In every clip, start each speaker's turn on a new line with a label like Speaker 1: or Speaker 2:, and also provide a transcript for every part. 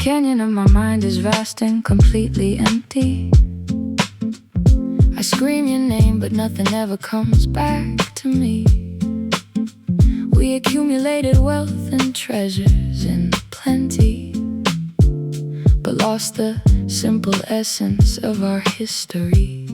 Speaker 1: canyon of my mind is vast and completely empty. I scream your name, but nothing ever comes back to me. We accumulated wealth and treasures in plenty, but lost the simple essence of our history.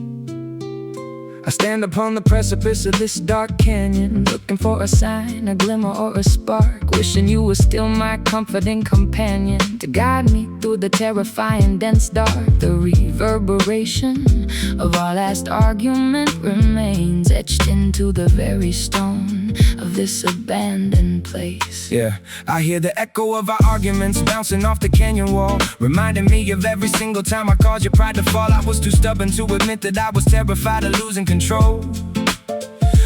Speaker 1: I stand upon the precipice of this dark canyon, looking for a sign, a glimmer or a spark, wishing you were still my comforting companion, to guide me through the terrifying dense dark. The reverberation of our last argument remains etched into the very stone of this abandoned place.
Speaker 2: Yeah, I hear the echo of our arguments bouncing off the canyon wall, reminding me of every single time I caused your pride to fall. I was too stubborn to admit that I was terrified of losing control,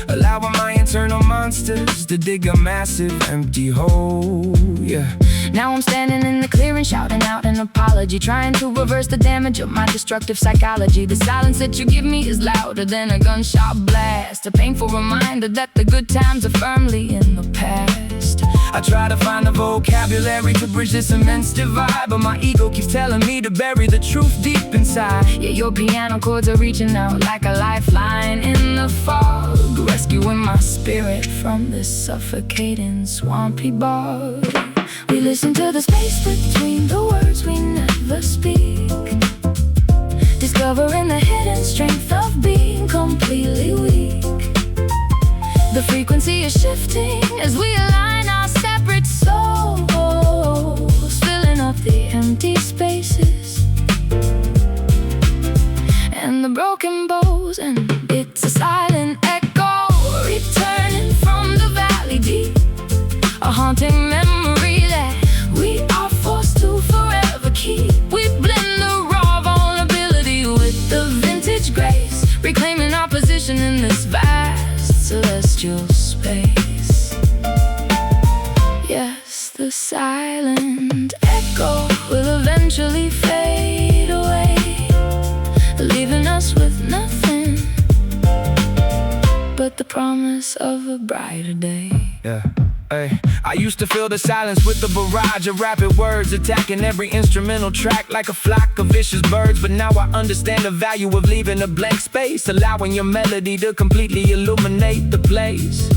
Speaker 2: allowing my internal monsters to dig a massive empty hole. Yeah.
Speaker 1: Now I'm standing in the clearing, shouting out an apology, trying to reverse the damage of my destructive psychology. The silence that you give me is louder than a gunshot blast, a painful reminder that the good times are firmly in the past.
Speaker 2: I try to find the vocabulary to bridge this immense divide, but my ego keeps telling me to bury the truth deep inside.
Speaker 1: Yeah, your piano chords are reaching out like a lifeline in the fog, rescuing my spirit from this suffocating swampy bog. We listen to the space between the words we never speak, discovering the hidden strength of being completely weak. The frequency is shifting as we align our separate souls, filling up the empty spaces and the broken bows, and it's a silent echo returning from the valley deep, a haunting memory that we are forced to forever keep. We blend the raw vulnerability with the vintage grace, reclaiming our position in this vast celestial space. Yes, the silent echo will eventually fade away, leaving us with nothing but the promise of a brighter day.
Speaker 2: Yeah. Hey, I used to fill the silence with a barrage of rapid words, attacking every instrumental track like a flock of vicious birds. But now I understand the value of leaving a blank space, allowing your melody to completely illuminate the place.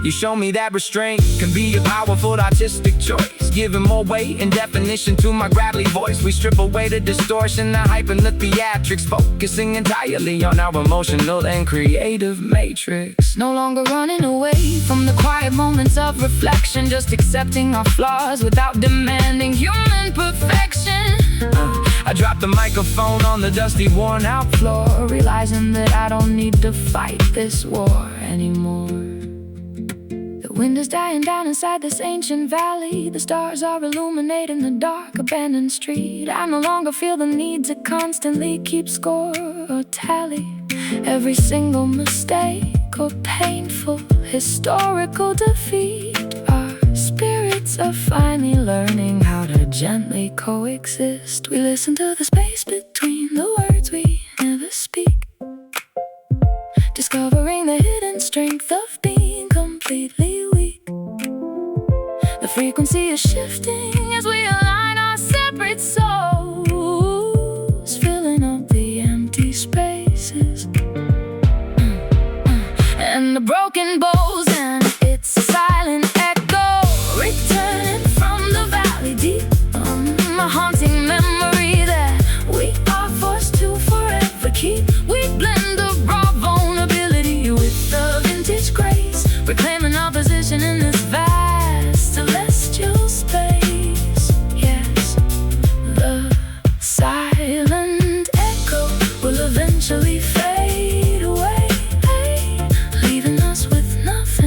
Speaker 2: You show me that restraint can be a powerful artistic choice, giving more weight and definition to my gravelly voice. We strip away the distortion, the hype and the theatrics, focusing entirely on our emotional and creative matrix.
Speaker 1: No longer running away from the quiet moments of reflection, just accepting our flaws without demanding human perfection.
Speaker 2: I drop the microphone on the dusty, worn out floor,
Speaker 1: realizing that I don't need to fight this war anymore. The wind is dying down inside this ancient valley, the stars are illuminating the dark abandoned street. I no longer feel the need to constantly keep score or tally every single mistake or painful historical defeat. Our spirits are finally learning how to gently coexist. We listen to the space between the words we never speak, discovering the hidden strength of being completely weak. The frequency is shifting as we align our separate souls, filling up the empty spaces and the broken bows, and it's a silent echo returning from the valley deep, a haunting memory that we are forced to forever keep. We blend the raw vulnerability with the vintage grace, reclaiming our position in this vast celestial space. Yes, the silent echo will eventually fade away, leaving us with nothing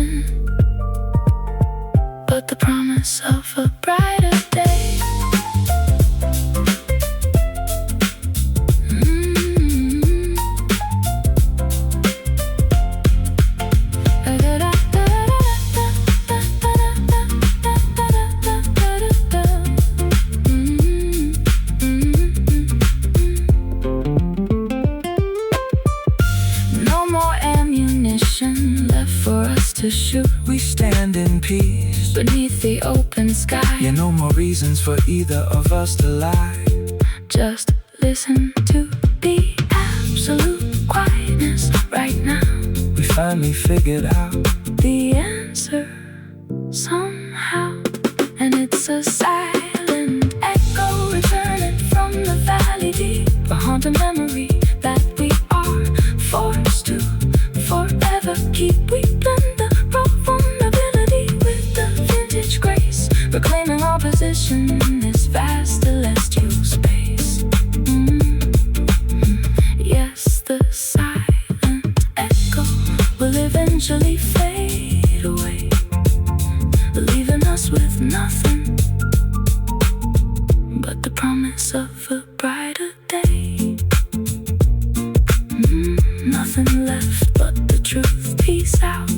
Speaker 1: to shoot.
Speaker 2: We stand in peace
Speaker 1: Beneath the open sky.
Speaker 2: Yeah, no more reasons for either of us to lie.
Speaker 1: Just listen to the absolute quietness right now.
Speaker 2: We finally figured out
Speaker 1: the answer somehow. And it's a silent echo returning from the valley deep, a haunted memory that we are forced to forever keep. We blend the raw vulnerability with the vintage grace, reclaiming our position in this vast celestial space. Yes, the silent echo will eventually fade away, leaving us with nothing but the promise of a brighter day. Nothing left but the truth. Peace out.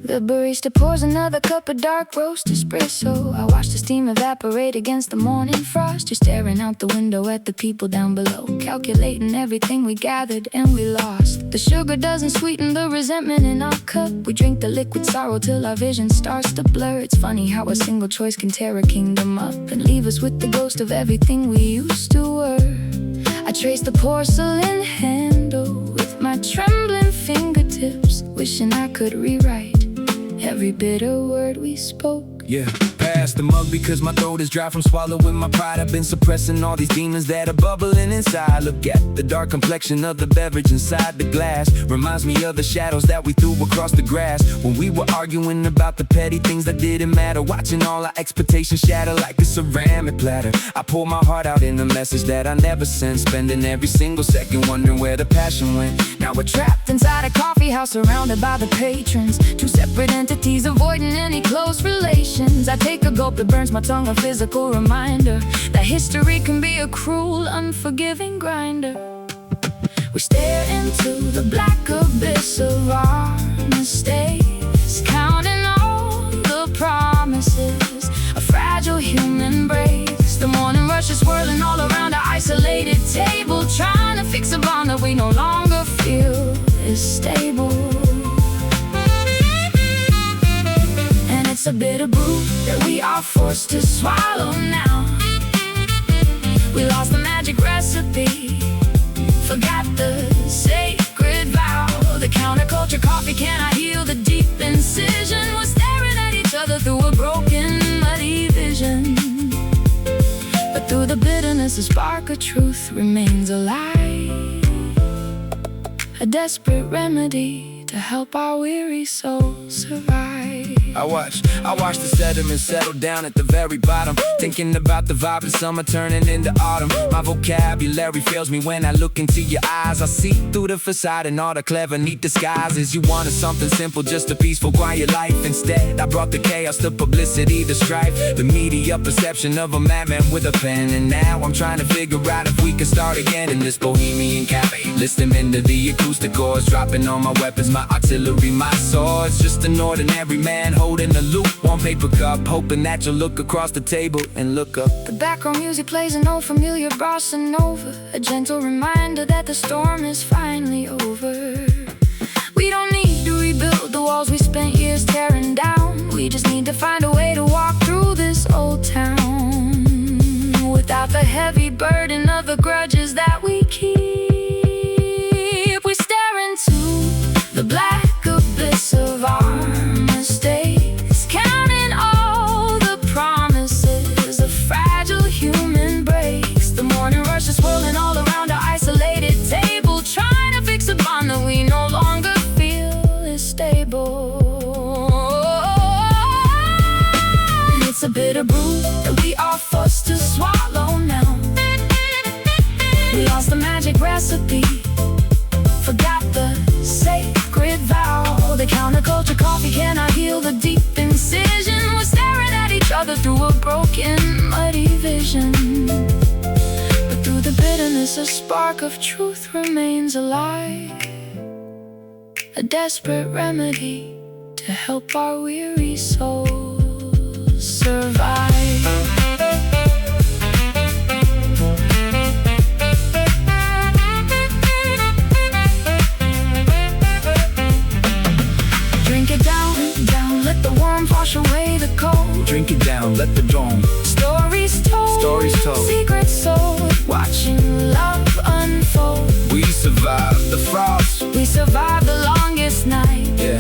Speaker 1: The barista pours another cup of dark roast espresso. I watch the steam evaporate against the morning frost. You're staring out the window at the people down below, calculating everything we gathered and we lost. The sugar doesn't sweeten the resentment in our cup. We drink the liquid sorrow till our vision starts to blur. It's funny how a single choice can tear a kingdom up and leave us with the ghost of everything we used to were. I trace the porcelain handle with my trembling fingertips, wishing I could rewrite every bitter word we spoke.
Speaker 2: Yeah, pass the mug because my throat is dry from swallowing my pride. I've been suppressing all these demons that are bubbling inside. Look at the dark complexion of the beverage inside the glass. Reminds me of the shadows that we threw across the grass when we were arguing about the petty things that didn't matter. Watching all our expectations shatter like a ceramic platter. I pour my heart out in a message that I never sent, spending every single second wondering where the passion went. Now we're trapped inside a coffee house surrounded by the patrons, two separate entities avoiding any close relations. I take a gulp, it burns my tongue, a physical reminder that history can be a cruel, unforgiving grinder. We stare into the black abyss of our mistakes, counting all the promises a fragile human breaks. The morning rush is swirling all around our isolated table, trying to fix a bond that we no longer feel is stable. It's a bitter brew that we are forced to swallow now. We lost the magic recipe, forgot the sacred vow. The counterculture coffee cannot heal the deep incision. We're staring at each other through a broken, muddy vision. But through the bitterness, a spark of truth remains alive, a desperate remedy to help our weary souls survive. I watch the sediment settle down at the very bottom, thinking about the vibe of summer turning into autumn. My vocabulary fails me when I look into your eyes. I see through the facade and all the clever, neat disguises. You wanted something simple, just a peaceful, quiet life. Instead, I brought the chaos, the publicity, the strife, the media perception of a madman with a pen. And now I'm trying to figure out if we can start again in this bohemian cafe. Listening to the acoustic chords, dropping all my weapons, my artillery, my swords. Just an ordinary man holding a lukewarm paper cup, hoping that you'll look across the table and look up.
Speaker 1: The background music plays an old familiar bossa nova, a gentle reminder that the storm is finally over. We don't need to rebuild the walls we spent years tearing down. We just need to find a way to walk through this old town without the heavy burden of the grudges that we keep. We stare into the black abyss of our mistakes, counting all the promises a fragile human breaks. The morning rush is swirling all around our isolated table, trying to fix a bond that we no longer feel is stable. It's a bitter brew that we are forced to swallow now. We lost the magic recipe, forgot the sacred vow. The counterculture coffee cannot heal the deep incision. We're staring bitterness, a spark of truth remains alive. A desperate remedy to help our weary souls survive. Drink it down, down, let the warmth wash away the cold.
Speaker 2: Drink it down, let the dawn.
Speaker 1: Stories told, secrets sold, watching love unfold.
Speaker 2: We survived the frost,
Speaker 1: we survived the longest night.
Speaker 2: yeah.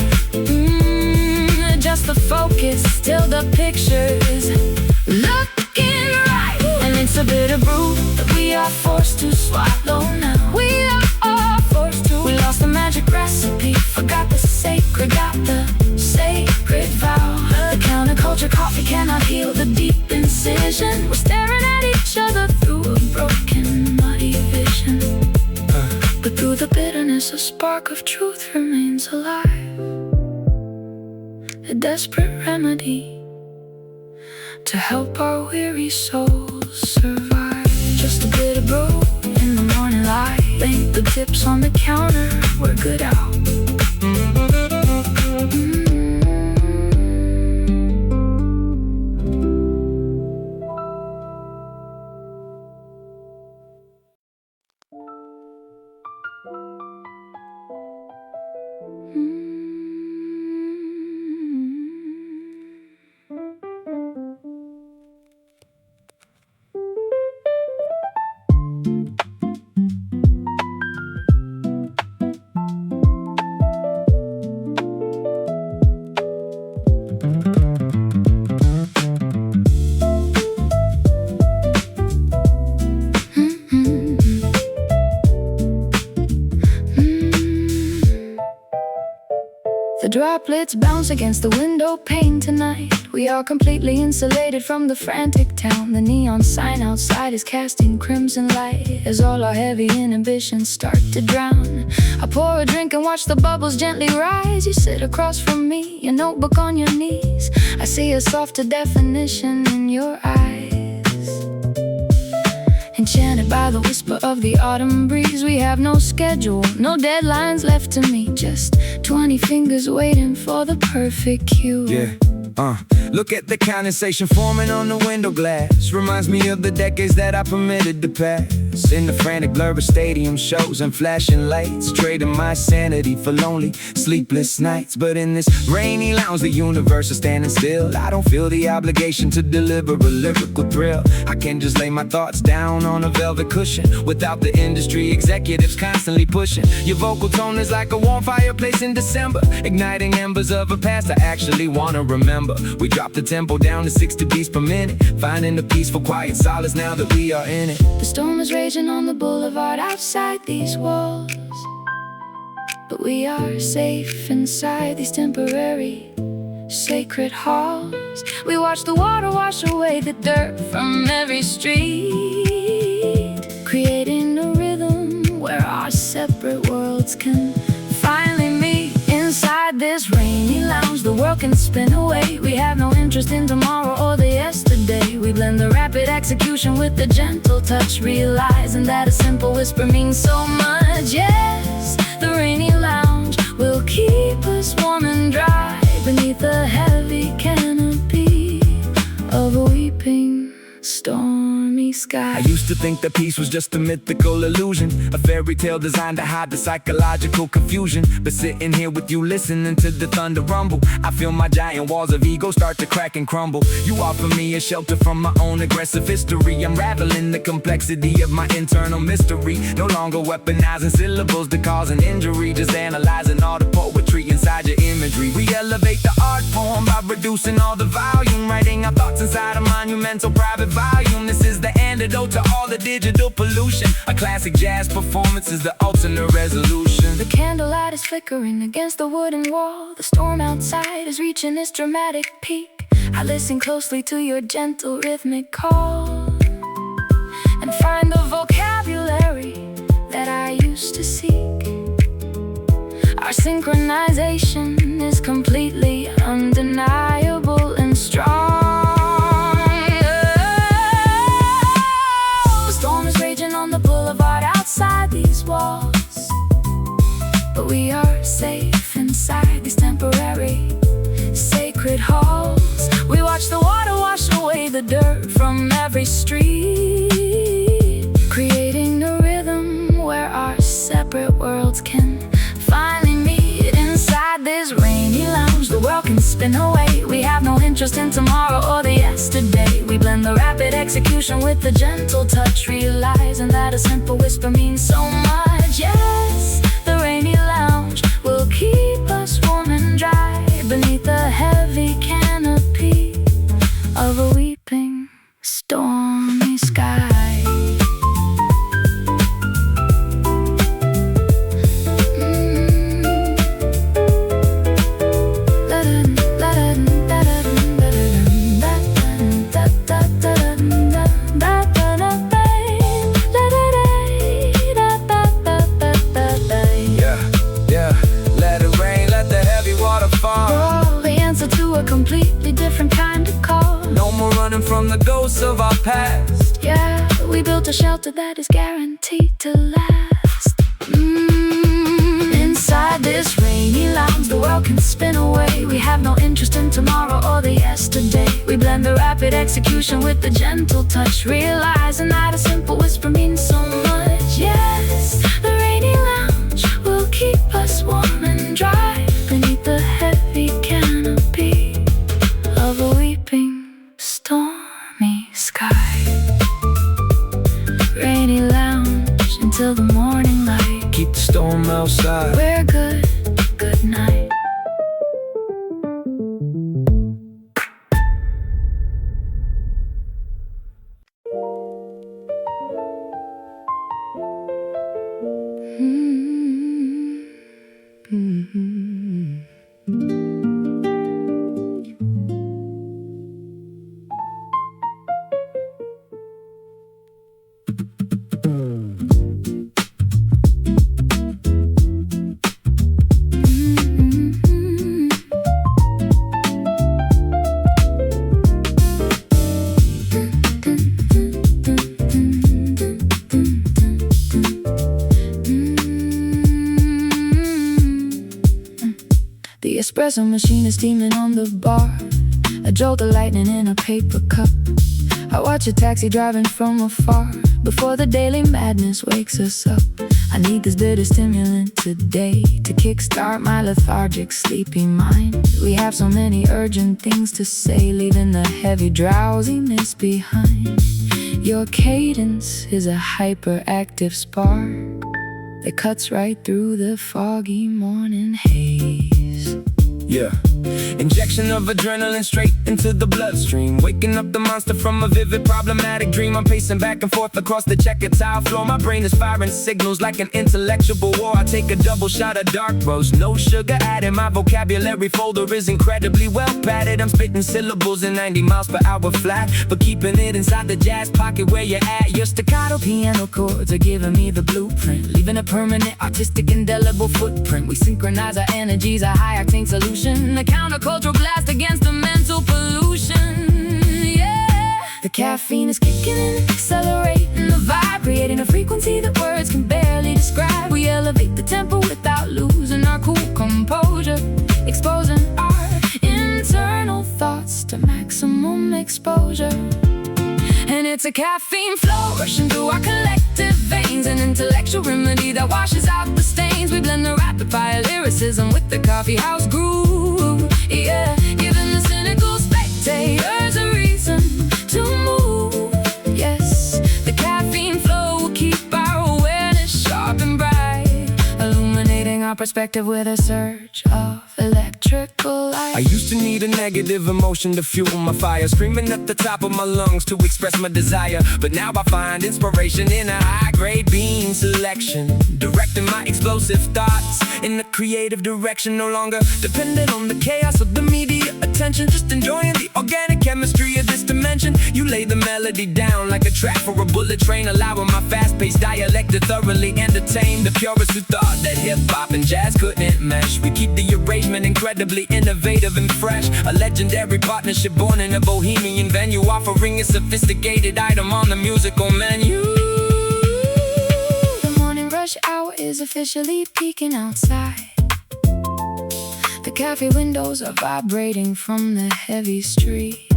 Speaker 1: Just the focus, still the pictures looking right. And it's a bitter brew that we are forced to swallow now. We are forced to. We lost the magic recipe, forgot the sacred, got the sacred vow. The counterculture coffee cannot heal the deep incision. We're staring at each other through a broken, muddy vision. But through the bitterness, a spark of truth remains alive. A desperate remedy to help our weary souls survive. Just a bit of brew in the morning light. Bank the tips on the counter, we're good out. The droplets bounce against the window pane tonight. We are completely insulated from the frantic town. The neon sign outside is casting crimson light as all our heavy inhibitions start to drown. I pour a drink and watch the bubbles gently rise. You sit across from me, your notebook on your knees. I see a softer definition in your eyes. Enchanted by the whisper of the autumn breeze. We have no schedule, no deadlines left to meet. Just 20 fingers waiting for the perfect cue.
Speaker 2: Yeah. Look at the condensation forming on the window glass. Reminds me of the decades that I permitted to pass. In the frantic blur of stadium shows and flashing lights, trading my sanity for lonely, sleepless nights. But in this rainy lounge, the universe is standing still. I don't feel the obligation to deliver a lyrical thrill. I can just lay my thoughts down on a velvet cushion without the industry executives constantly pushing. Your vocal tone is like a warm fireplace in December, igniting embers of a past I actually wanna remember. We dropped the tempo down to 60 beats per minute, finding a peaceful quiet solace now that we are in it.
Speaker 1: The storm is raging on the boulevard outside these walls, but we are safe inside these temporary sacred halls. We watch the water wash away the dirt from every street, creating a rhythm where our separate worlds can finally meet. Inside this rainy lounge, the world can spin away. We have no interest in tomorrow or the yesterday. We blend the rapid execution with the gentle touch, realizing that a simple whisper means so much. Yes, the rainy lounge will keep us warm and dry beneath the heavy canopy of a weeping stormy sky.
Speaker 2: I used to think that peace was just a mythical illusion, a fairy tale designed to hide the psychological confusion. But sitting here with you listening to the thunder rumble, I feel my giant walls of ego start to crack and crumble. You offer me a shelter from my own aggressive history, unraveling the complexity of my internal mystery. No longer weaponizing syllables to cause an injury, just analyzing all the poetry inside your imagery. We elevate the art form by reducing all the volume, writing our thoughts inside a monumental private volume. This is the antidote to all the digital pollution. A classic jazz performance is the ultimate resolution.
Speaker 1: The candlelight is flickering against the wooden wall. The storm outside is reaching its dramatic peak. I listen closely to your gentle rhythmic call and find the vocabulary that I used to seek. Our synchronization is completely undeniable and strong. The storm is raging on the boulevard We are safe inside these temporary sacred halls. We watch the water wash away the dirt from every street, creating a rhythm where our separate worlds can finally meet. Inside this rainy lounge, the world can spin away. We have no interest in tomorrow or the yesterday. We blend the rapid execution with the gentle touch, realizing that a simple whisper means so much. Yes, the rainy lounge will keep us warm and dry beneath the heavy canopy of a weeping, stormy sky. Completely different kind of call.
Speaker 2: No more running from the ghosts of our past.
Speaker 1: Yeah, we built a shelter that is guaranteed to last. Inside this rainy lounge, the world can spin away. We have no interest in tomorrow or the yesterday. We blend the rapid execution with the gentle touch, realizing that a simple whisper means so much. Yes, the rainy lounge will keep us warm and dry beneath the heavy canopy of a weeping, stormy sky. Rainy lounge until the morning light.
Speaker 2: Keep the storm outside.
Speaker 1: We're good, good night. The espresso machine is steaming on the bar, a jolt of lightning in a paper cup. I watch a taxi driving from afar before the daily madness wakes us up. I need this bitter stimulant today to kickstart my lethargic, sleepy mind. We have so many urgent things to say, leaving the heavy drowsiness behind. Your cadence is a hyperactive spark that cuts right through the foggy morning haze.
Speaker 2: Yeah. Injection of adrenaline straight into the bloodstream, waking up the monster from a vivid problematic dream. I'm pacing back and forth across the checkered tile floor. My brain is firing signals like an intellectual war. I take a double shot of dark roast, no sugar added. My vocabulary folder is incredibly well padded. I'm spitting syllables in 90 miles per hour flat, but keeping it inside the jazz pocket where you're at. Your staccato piano chords are giving me the blueprint, leaving a permanent artistic indelible footprint. We synchronize our energies, a high-octane solution, a countercultural blast against the mental pollution. Yeah, the caffeine is kicking in, accelerating the vibe, creating a frequency that words can barely describe. We elevate the tempo without losing our cool composure, exposing our internal thoughts to maximum exposure. And it's a caffeine flow rushing through our collective veins, an intellectual remedy that washes out the stains. We blend the rapid fire lyricism with the coffeehouse groove. Yeah, giving the cynical spectators a reason to move. Yes, the caffeine flow will keep our awareness sharp and bright, illuminating our perspective with a surge of electrical light. I used to need a negative emotion to fuel my fire, screaming at the top of my lungs to express my desire. But now I find inspiration in a high-grade bean selection, directing my explosive thoughts in a creative direction. No longer dependent on the chaos of the media attention, just enjoying the organic chemistry of this dimension. You lay the melody down like a track for a bullet train, allowing my fast-paced dialect to thoroughly entertain the purists who thought that hip-hop and jazz couldn't mesh. We keep the arrangement incredibly innovative and fresh, a legendary partnership born in a bohemian venue, offering a sophisticated item on the musical menu.
Speaker 1: The morning rush hour is officially peaking outside. The cafe windows are vibrating from the heavy street,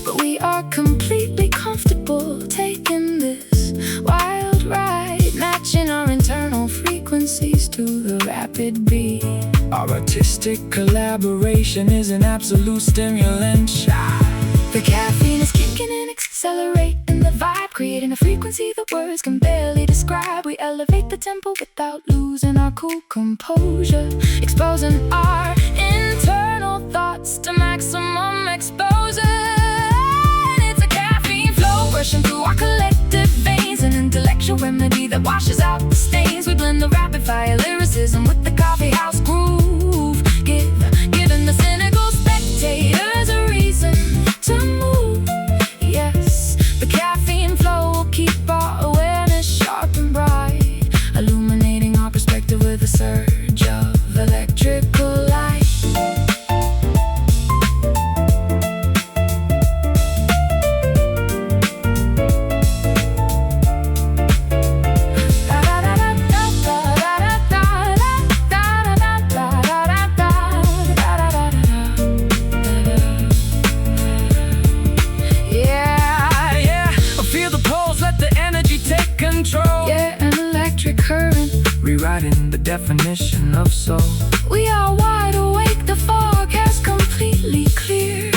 Speaker 1: but we are completely comfortable taking this wild ride, matching our internal frequencies to the rapid beat.
Speaker 2: Our artistic collaboration is an absolute stimulant shot.
Speaker 1: The caffeine is kicking and accelerating the vibe, creating a frequency that words can barely describe. We elevate the tempo without losing our cool composure, exposing our internal thoughts to maximum exposure. And it's a caffeine flow rushing through our collective veins, an intellectual remedy that washes out the stains. We blend the rapid fire lyricism with the coffeehouse groove, giving the cynical spectators a reason to move. Yes, the caffeine flow will keep our awareness sharp and bright, illuminating our perspective with a surge of electrical light. Yeah, an electric current
Speaker 2: Rewriting the definition of soul.
Speaker 1: We are wide awake, the forecast completely clear,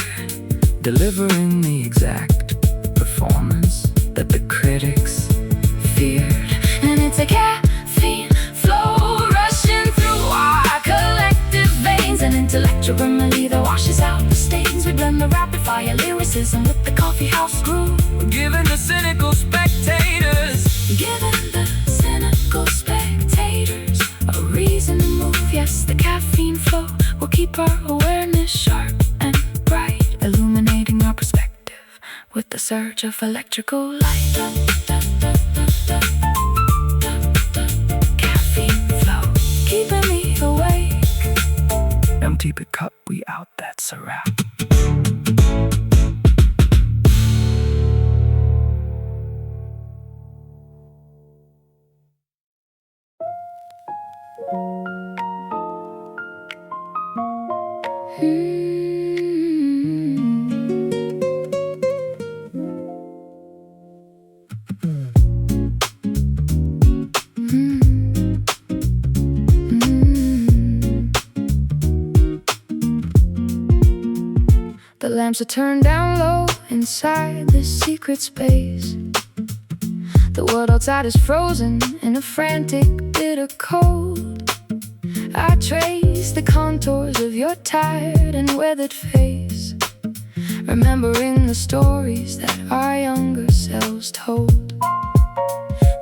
Speaker 2: Delivering the exact performance that the critics feared.
Speaker 1: and it's a caffeine flow rushing through our collective veins, an intellectual remedy that washes out the stains. We blend the rapid fire lyricism with the coffeehouse groove,
Speaker 2: Giving the cynical spectators
Speaker 1: giving the cynical spectators a reason to move. Yes, the caffeine flow will keep our awareness sharp and bright, illuminating our perspective with the surge of electrical light. Caffeine flow, keeping me awake.
Speaker 2: Empty the cup, we out, that's a wrap.
Speaker 1: The lamps are turned down low inside this secret space. The world outside is frozen in a frantic bit of cold. I trace the contours of your tired and weathered face, remembering the stories that our younger selves told.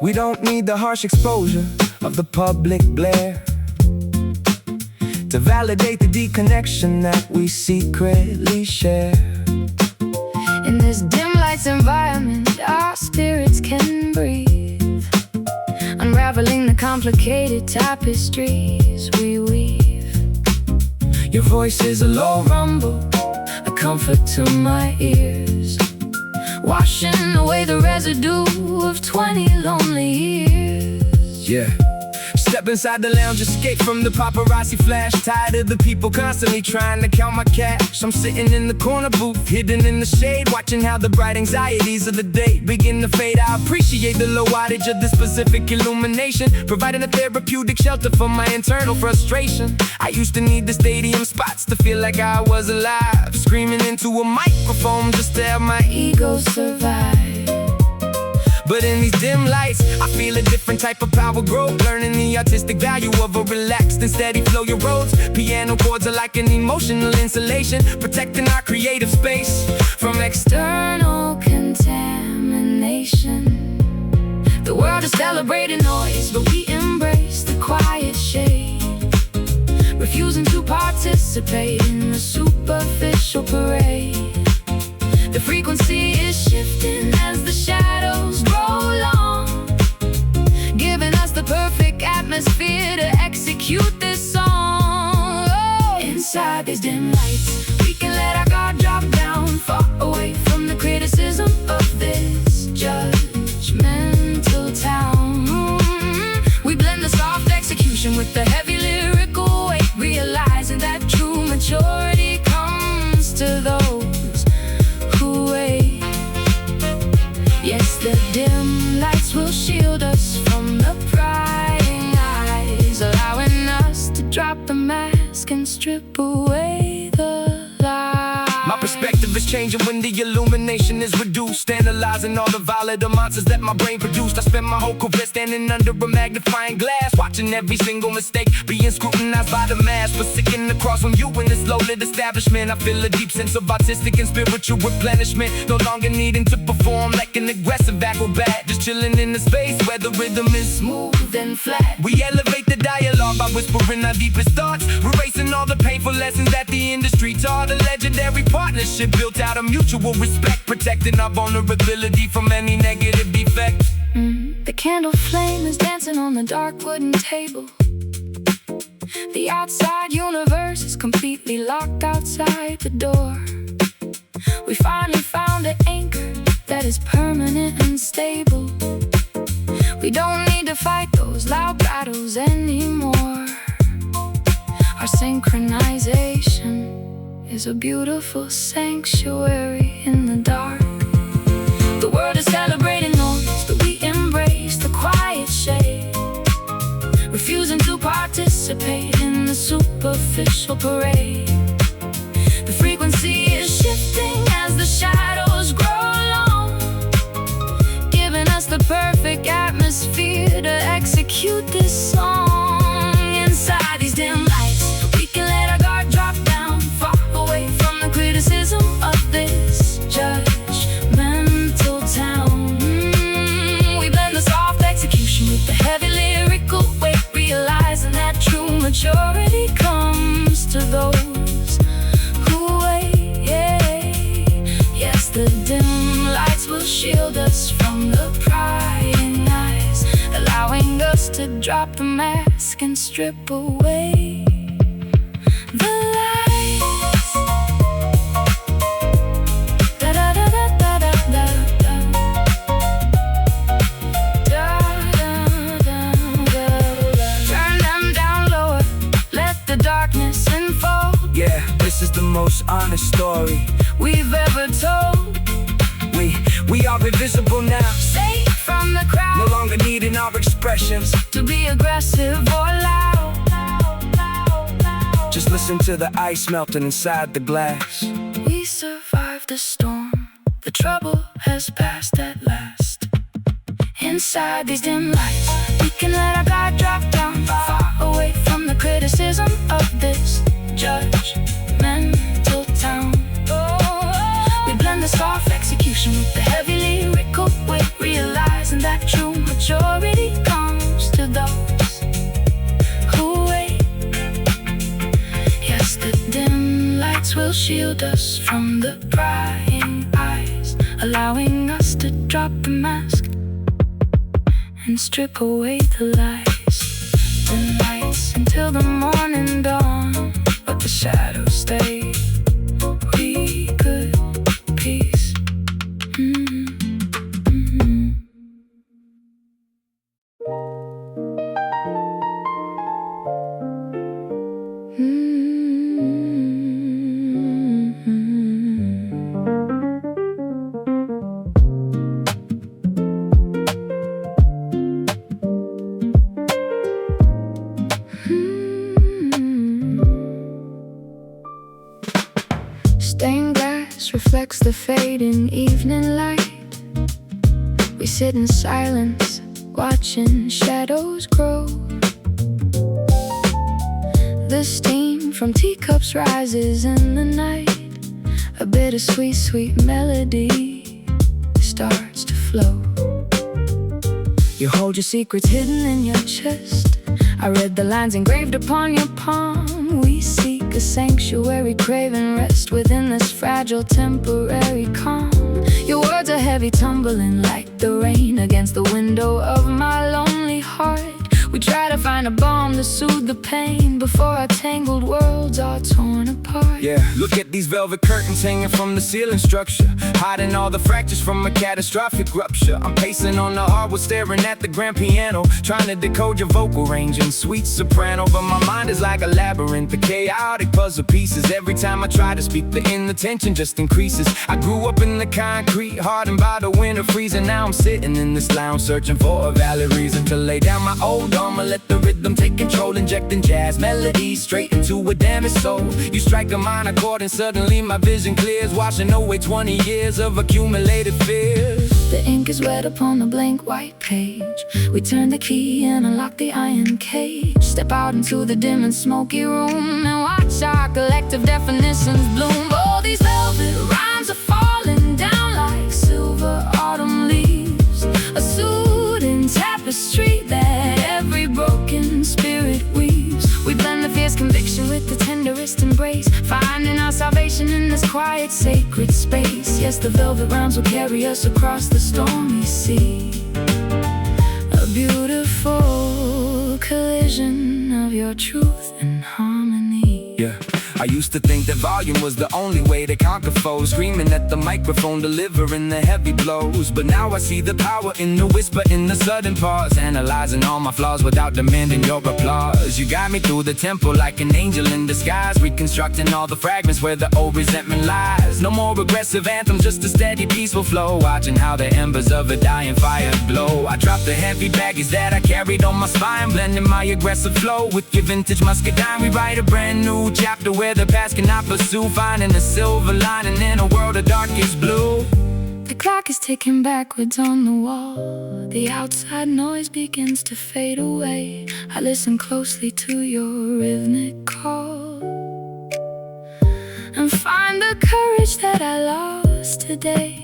Speaker 2: We don't need the harsh exposure of the public glare to validate the deep connection that we secretly share.
Speaker 1: In this dim lights environment, our spirits can breathe, unraveling the complicated tapestries we weave.
Speaker 2: Your voice is a low
Speaker 1: Rumble, a comfort to my ears, washing away the residue of 20 lonely years.
Speaker 2: Yeah. Step inside the lounge, escape from the paparazzi flash. Tired of the people constantly trying to count my cash. I'm sitting in the corner booth, hidden in the shade, watching how the bright anxieties of the day begin to fade. I appreciate the low wattage of this specific illumination, providing a therapeutic shelter for my internal frustration. I used to need the stadium spots to feel like I was alive, screaming into a microphone just to have my
Speaker 1: Ego survive.
Speaker 2: But in these dim lights, I feel a different type of power grow, learning the artistic value of a relaxed and steady flow. Your roads, piano chords are like an emotional insulation, protecting our creative space from
Speaker 1: External contamination. The world is celebrating noise, but we embrace the quiet shade, refusing to participate in the superficial parade. The frequency is shifting as the shadows grow long, giving us the perfect atmosphere to execute this song. Oh, inside these dim lights, we can let our guard drop down, far away from the criticism of this judgmental town. We blend the soft execution with the heavy lyrical weight, realize strip away the light.
Speaker 2: My perspective is changing when the illumination is reduced, analyzing all the volatile monsters that my brain produced. I spend my whole career standing under a magnifying glass, watching every single mistake being scrutinized by the mass. But sitting across from you in this low-lit establishment, I feel a deep sense of artistic and spiritual replenishment. No longer needing to perform like an aggressive acrobat, just chilling in the space where the rhythm is smooth and flat. We elevate the dialogue by whispering our deepest thoughts, erasing all the painful lessons that the industry taught. A legendary partnership built out of mutual respect, protecting our vulnerability from any negative effect.
Speaker 1: The candle flame is dancing on the dark wooden table. The outside universe is completely locked outside the door. We finally found an anchor that is permanent and stable. We don't need to fight those loud battles anymore. Our synchronization is a beautiful sanctuary in the dark. The world is celebrating noise, but we embrace the quiet shade, refusing to participate in the superficial parade. The frequency is shifting as the shadows grow long, giving us the perfect atmosphere to execute this song. Inside these dim lights, we can let our guard drop down, far away from the criticism of this judgmental town. We blend the soft execution with the heavy lyrical weight, realizing that true maturity comes to those who wait. Yes, the dim lights will shield us from the prying eyes, allowing us to drop the mask and strip away the lights. Turn them down lower, let the darkness unfold.
Speaker 2: Yeah, this is the most honest story
Speaker 1: We've ever told.
Speaker 2: We are invisible now,
Speaker 1: Safe from the crowd,
Speaker 2: no longer needing our expressions.
Speaker 1: to be aggressive or loud.
Speaker 2: Just listen to the ice melting inside the glass.
Speaker 1: We survived the storm, the trouble has passed at last. Inside these dim lights, we can let our guard drop down, far away from the criticism of this judgmental town. We blend the soft execution with the heavy lyrical weight, realizing that true maturity comes to those who wait. Yes, the dim lights will shield us from the prying eyes, allowing us to drop the mask and strip away the lights until the morning dawn. But the shadows stay, we could peace. Stained glass reflects the fading evening light. We sit in silence, watching shadows grow. The steam from teacups rises in the night. A bittersweet, sweet melody starts to flow. You hold your secrets hidden in your chest. I read the lines engraved upon your palm. We seek a sanctuary, craving rest within this fragile, temporary calm. Your words are heavy, tumbling like the rain against the window of my lonely heart. We try to find a balm to soothe the pain before our tangled worlds are torn apart.
Speaker 2: Yeah, look at these velvet curtains hanging from the ceiling structure, hiding all the fractures from a catastrophic rupture. I'm pacing on the hardwood, staring at the grand piano, trying to decode your vocal range in sweet soprano. But my mind is like a labyrinth of chaotic puzzle pieces. Every time I try to speak, the inattention just increases. I grew up in the concrete, hardened by the winter freezing. Now I'm sitting in this lounge, searching for a valid reason to lay down my old I'ma let the rhythm take control, injecting jazz melodies straight into a damaged soul. You strike a minor chord and suddenly my vision clears, washing away 20 years of accumulated fears.
Speaker 1: The ink is wet upon the blank white page. We turn the key and unlock the iron cage. Step out into the dim and smoky room and watch our collective definitions bloom. Oh, these velvet rhymes are falling down like silver autumn leaves, a soothing tapestry that every broken spirit weaves. We blend the fierce conviction with the tenderest embrace, finding our salvation in this quiet, sacred space. Yes, the velvet rhymes will carry us across the stormy sea. A beautiful collision of your truth and harmony.
Speaker 2: Yeah, I used to think that volume was the only way to conquer foes, screaming at the microphone, delivering the heavy blows. But now I see the power in the whisper, in the sudden pause, analyzing all my flaws without demanding your applause. You got me through the tempo like an angel in disguise, reconstructing all the fragments where the old resentment lies. No more aggressive anthems, just a steady, peaceful flow, watching how the embers of a dying fire glow. I drop the heavy baggage that I carried on my spine, blending my aggressive flow with your vintage muscadine. We write a brand new chapter where the past cannot pursue, finding a silver lining in a world of darkest blue.
Speaker 1: The clock is ticking backwards on the wall. The outside noise begins to fade away. I listen closely to your rhythmic call and find the courage that I lost today.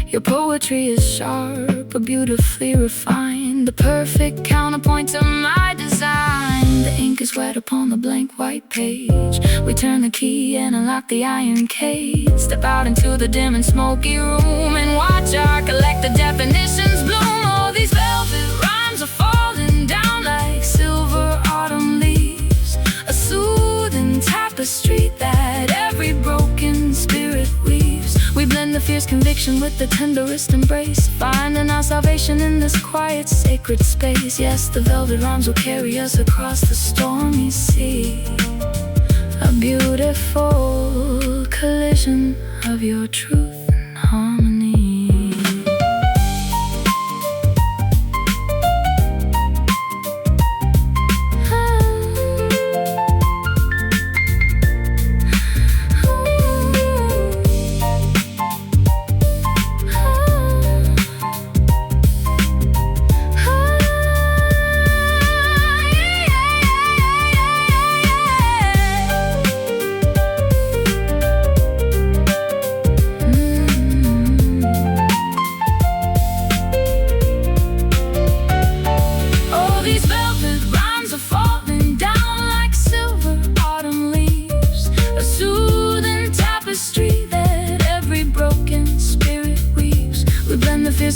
Speaker 1: Your poetry is sharp but beautifully refined, the perfect counterpoint to my design. The ink is wet upon the blank white page. We turn the key and unlock the iron cage. Step out into the dim and smoky room and watch our collective definitions bloom. Oh, these velvet rhymes are falling down like silver autumn leaves, a soothing tapestry that every broken spirit weaves. We blend the fierce conviction with the tenderest embrace, finding our salvation in this quiet, sacred space. Yes, the velvet rhymes will carry us across the stormy sea. A beautiful collision of your truth and harmony.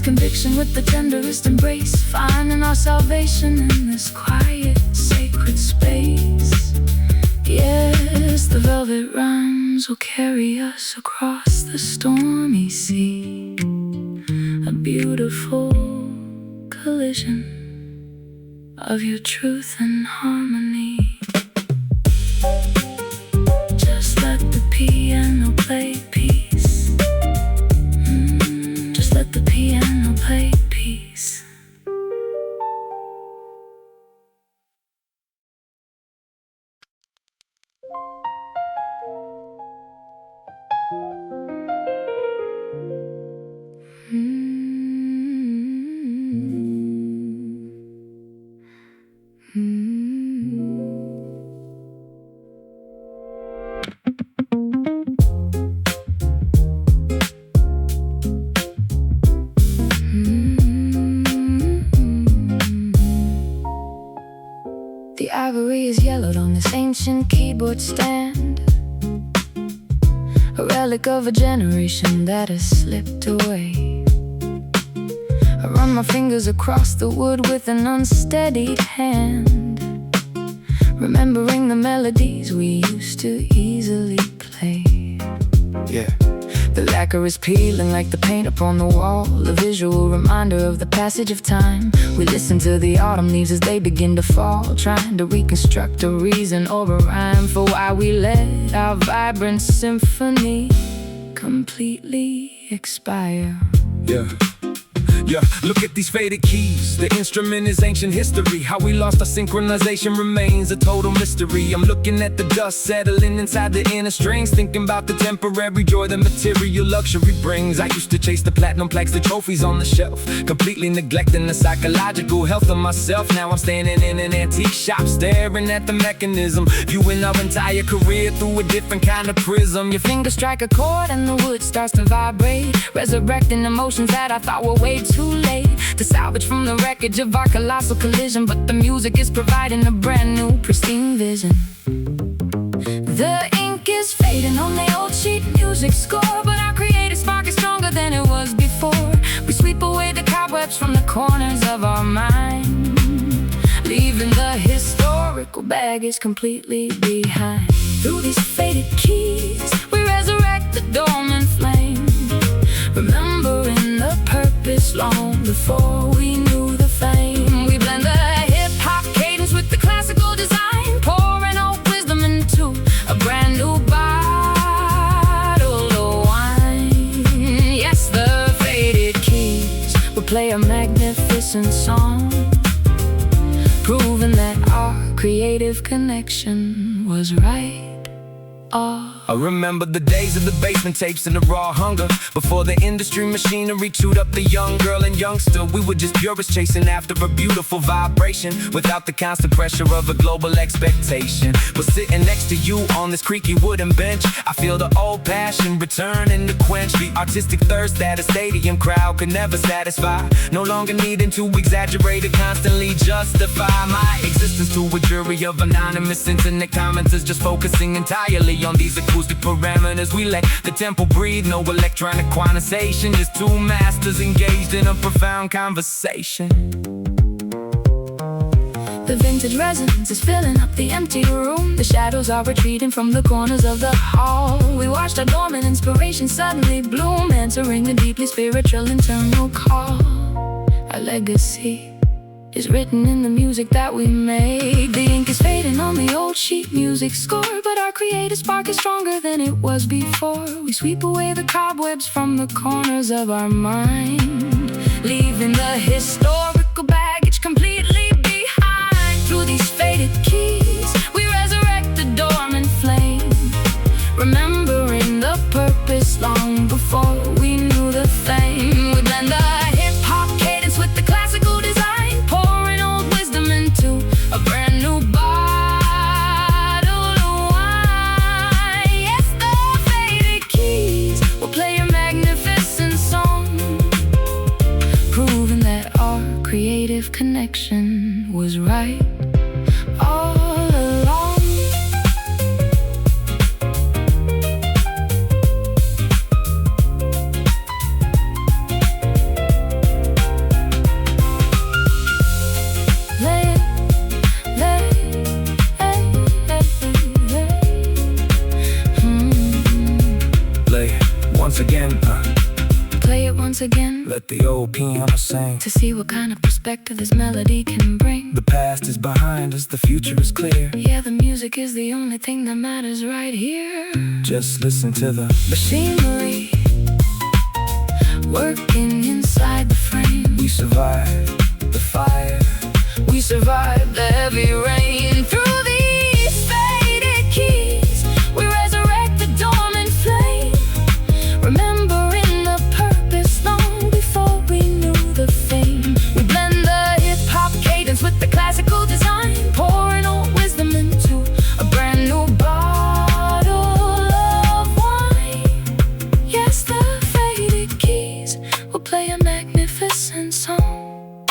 Speaker 1: Conviction with the tenderest embrace, finding our salvation in this quiet, sacred space. Yes, the velvet rhymes will carry us across the stormy sea. A beautiful collision of your truth and harmony. Just let the piano play peace. Just let the piano play peace. The ivory is yellowed on this ancient keyboard stand, a relic of a generation that has slipped away. I run my fingers across the wood with an unsteadied hand, remembering the melodies we used to easily play.
Speaker 2: Yeah.
Speaker 1: The lacquer is peeling like the paint upon the wall, a visual reminder of the passage of time. We listen to the autumn leaves as they begin to fall, trying to reconstruct a reason or a rhyme for why we let our vibrant symphony completely expire.
Speaker 2: Yeah. Yeah, look at these faded keys. The instrument is ancient history. How we lost our synchronization remains a total mystery. I'm looking at the dust settling inside the inner strings, thinking about the temporary joy the material luxury brings. I used to chase the platinum plaques, the trophies on the shelf, completely neglecting the psychological health of myself. Now I'm standing in an antique shop, staring at the mechanism, viewing our entire career through a different kind of prism.
Speaker 1: Your fingers strike a chord and the wood starts to vibrate, resurrecting emotions that I thought were way too late to salvage from the wreckage of our colossal collision. But the music is providing a brand new, pristine vision. The ink is fading on the old sheet music score, but our creative spark is stronger than it was before. We sweep away the cobwebs from the corners of our mind, leaving the historical baggage completely behind. Through these faded keys, we resurrect the dormant flame, remembering the purpose long before we knew the fame. We blend the hip-hop cadence with the classical design, pouring old wisdom into a brand new bottle of wine. Yes, the faded keys will play a magnificent song, proving that our creative connection was right.
Speaker 2: I remember the days of the basement tapes and the raw hunger, before the industry machinery chewed up the young girl and youngster. We were just purists chasing after a beautiful vibration, without the constant pressure of a global expectation. But sitting next to you on this creaky wooden bench, I feel the old passion returning to quench the artistic thirst that a stadium crowd could never satisfy. No longer needing to exaggerate or constantly justify my existence to a jury of anonymous internet commenters, just focusing entirely on these acoustic parameters. We let the tempo breathe, no electronic quantization, just two masters engaged in a profound conversation.
Speaker 1: The vintage resonance is filling up the empty room. The shadows are retreating from the corners of the hall. We watched our dormant inspiration suddenly bloom, answering the deeply spiritual internal call. Our legacy is written in the music that we made. The ink is fading on the old sheet music score, but our creative spark is stronger than it was before. We sweep away the cobwebs from the corners of our mind, leaving the historical baggage completely behind. Through these faded keys, we resurrect the dormant flame, remembering the purpose long before we knew the fame. We blend the hip-hop cadence with the classical design, pouring old wisdom into a brand new bottle of wine. Yes, the faded keys will play a magnificent song, proving that our creative connection was right all along.
Speaker 2: Once again,
Speaker 1: play it once again.
Speaker 2: let the old piano sing,
Speaker 1: to see what kind of perspective this melody can bring.
Speaker 2: the past is behind us, the future is clear.
Speaker 1: Yeah, the music is the only thing that matters right here.
Speaker 2: Just listen to the
Speaker 1: Machinery working inside the frame.
Speaker 2: we survived the fire.
Speaker 1: We survived the heavy rain. Through these faded keys, we resurrect the dormant flame, remembering the purpose long before we knew the fame. We blend the hip-hop cadence with the classical design, pouring old wisdom into a brand new bottle of wine. Yes, the faded keys will play a magnificent song,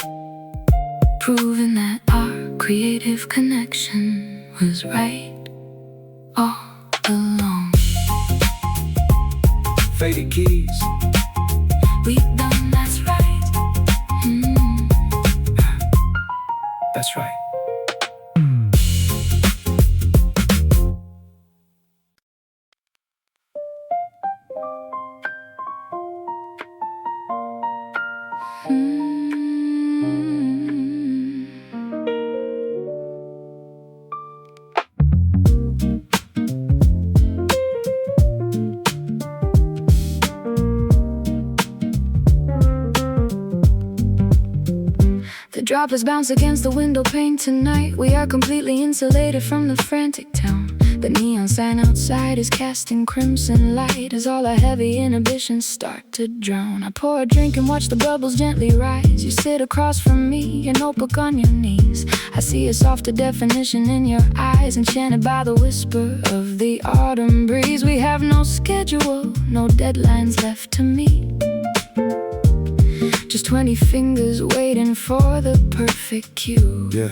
Speaker 1: proving that our creative connection was right all along.
Speaker 2: Faded keys.
Speaker 1: We've done that's right.
Speaker 2: That's right.
Speaker 1: Droplets bounce against the window pane tonight. We are completely insulated from the frantic town. The neon sign outside is casting crimson light as all our heavy inhibitions start to drown. I pour a drink and watch the bubbles gently rise. You sit across from me, your notebook on your knees. I see a softer definition in your eyes, enchanted by the whisper of the autumn breeze. We have no schedule, no deadlines left to meet. Just 20 fingers waiting for the perfect cue.
Speaker 2: Yeah.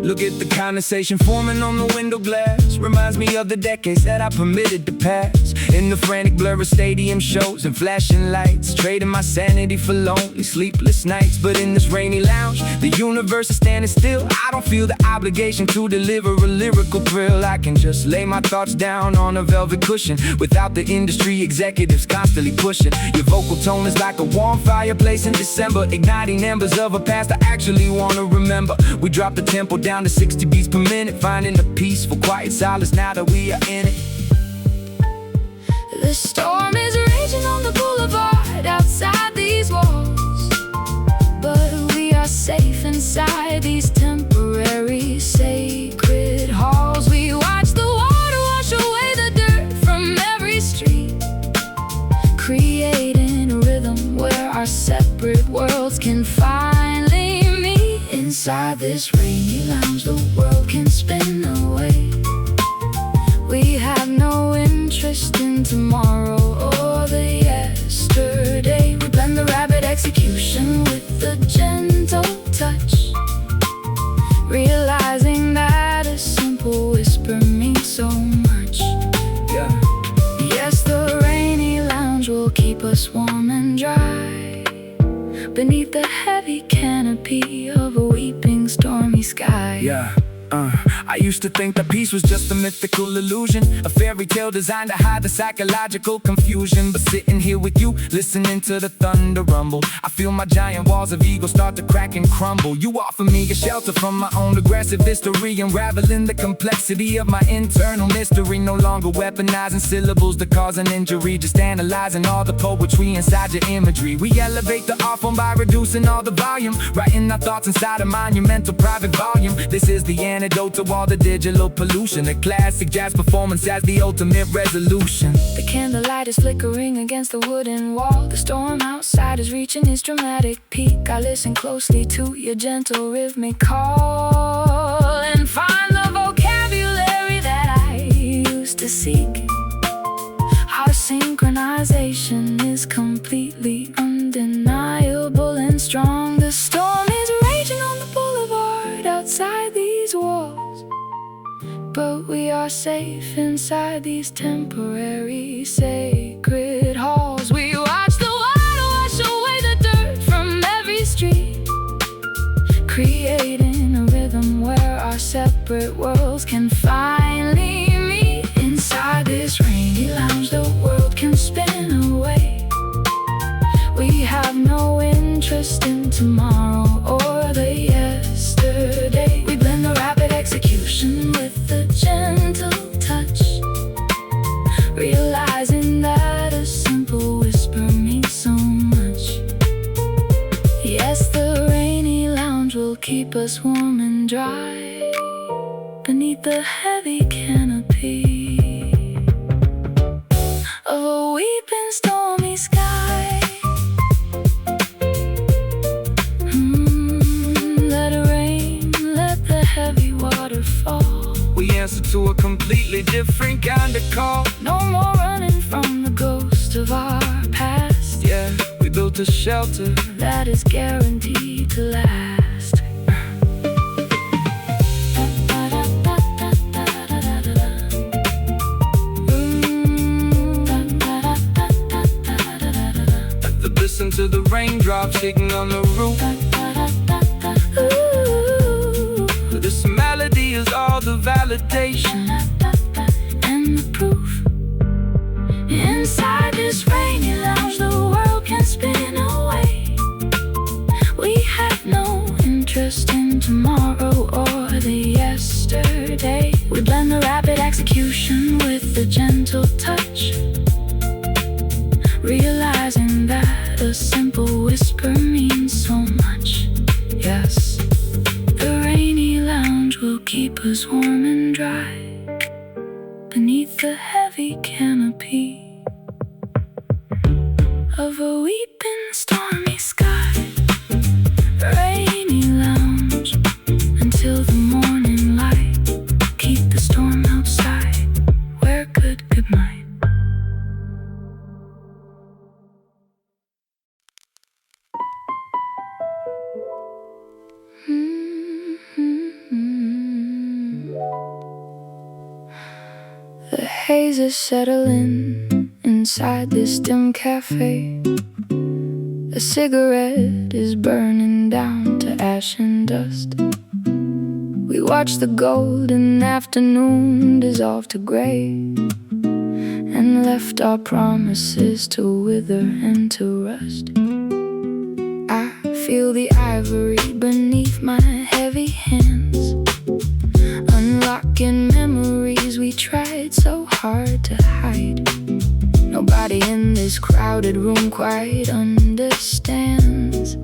Speaker 2: Look at the condensation forming on the window glass. Reminds me of the decades that I permitted to pass in the frantic blur of stadium shows and flashing lights, trading my sanity for lonely, sleepless nights. But in this rainy lounge, the universe is standing still. I don't feel the obligation to deliver a lyrical thrill. I can just lay my thoughts down on a velvet cushion without the industry executives constantly pushing. Your vocal tone is like a warm fireplace in December, igniting embers of a past I actually want to remember. We drop the tempo down to 60 beats per minute, finding a peaceful, quiet solace now that we are in it.
Speaker 1: The storm is raging on the boulevard outside these walls, but we are safe inside these temporary sacred halls. We watch the water wash away the dirt from every street, creating a rhythm where our separate worlds can finally meet. Inside this rainy lounge, the world can spin away. We have no interest in tomorrow or the yesterday. We blend the rapid execution with the gentle touch, realizing that a simple whisper means so much.
Speaker 2: Yeah.
Speaker 1: Yes, the rainy lounge will keep us warm and dry beneath the heavy canopy of a weeping stormy sky.
Speaker 2: Yeah. I used to think that peace was just a mythical illusion, a fairy tale designed to hide the psychological confusion. But sitting here with you, listening to the thunder rumble, I feel my giant walls of ego start to crack and crumble. You offer me a shelter from my own aggressive history, unraveling the complexity of my internal mystery. No longer weaponizing syllables to cause an injury, just analyzing all the poetry inside your imagery. We elevate the art form by reducing all the volume, writing our thoughts inside a monumental private volume. This is the antidote to all the digital pollution, a classic jazz performance as the ultimate resolution.
Speaker 1: The candlelight is flickering against the wooden wall. The storm outside is reaching its dramatic peak. I listen closely to your gentle rhythmic call and find the vocabulary that I used to seek. Our synchronization is completely undeniable and strong. The storm is raging on the boulevard outside these walls, but we are safe inside these temporary sacred halls. We watch the water wash away the dirt from every street, creating a rhythm where our separate worlds can finally meet. Inside this rainy lounge, the world can spin away. We have no interest in tomorrow or the yesterday. We blend the rapid execution with the gentle touch, realizing that a simple whisper means so much. Yes, the rainy lounge will keep us warm and dry beneath the heavy canopy of a weeping stormy sky. Let it rain, let the heavy water fall.
Speaker 2: We answer to a completely different kind of call.
Speaker 1: No more running from the ghost of our past.
Speaker 2: Yeah, we built a shelter
Speaker 1: that is guaranteed to last.
Speaker 2: Listen to the raindrops hitting on the roof.
Speaker 1: Ooh,
Speaker 2: This melody is all the validation
Speaker 1: and the proof. Inside this rainy lounge, the world can spin away. We have no interest in tomorrow or the yesterday. We blend the rapid execution with the gentle touch, realizing that a simple whisper means so much. Yes. the heavy canopy of a weeping stormy sky. Rainy lounge until the morning light. Keep the storm outside. Wear good night. The haze is settling inside this dim cafe. A cigarette is burning down to ash and dust. We watch the golden afternoon dissolve to gray, and left our promises to wither and to rust. I feel the ivory beneath my heavy hands, unlocking memories we tried so hard to hide. Nobody in this crowded room quite understands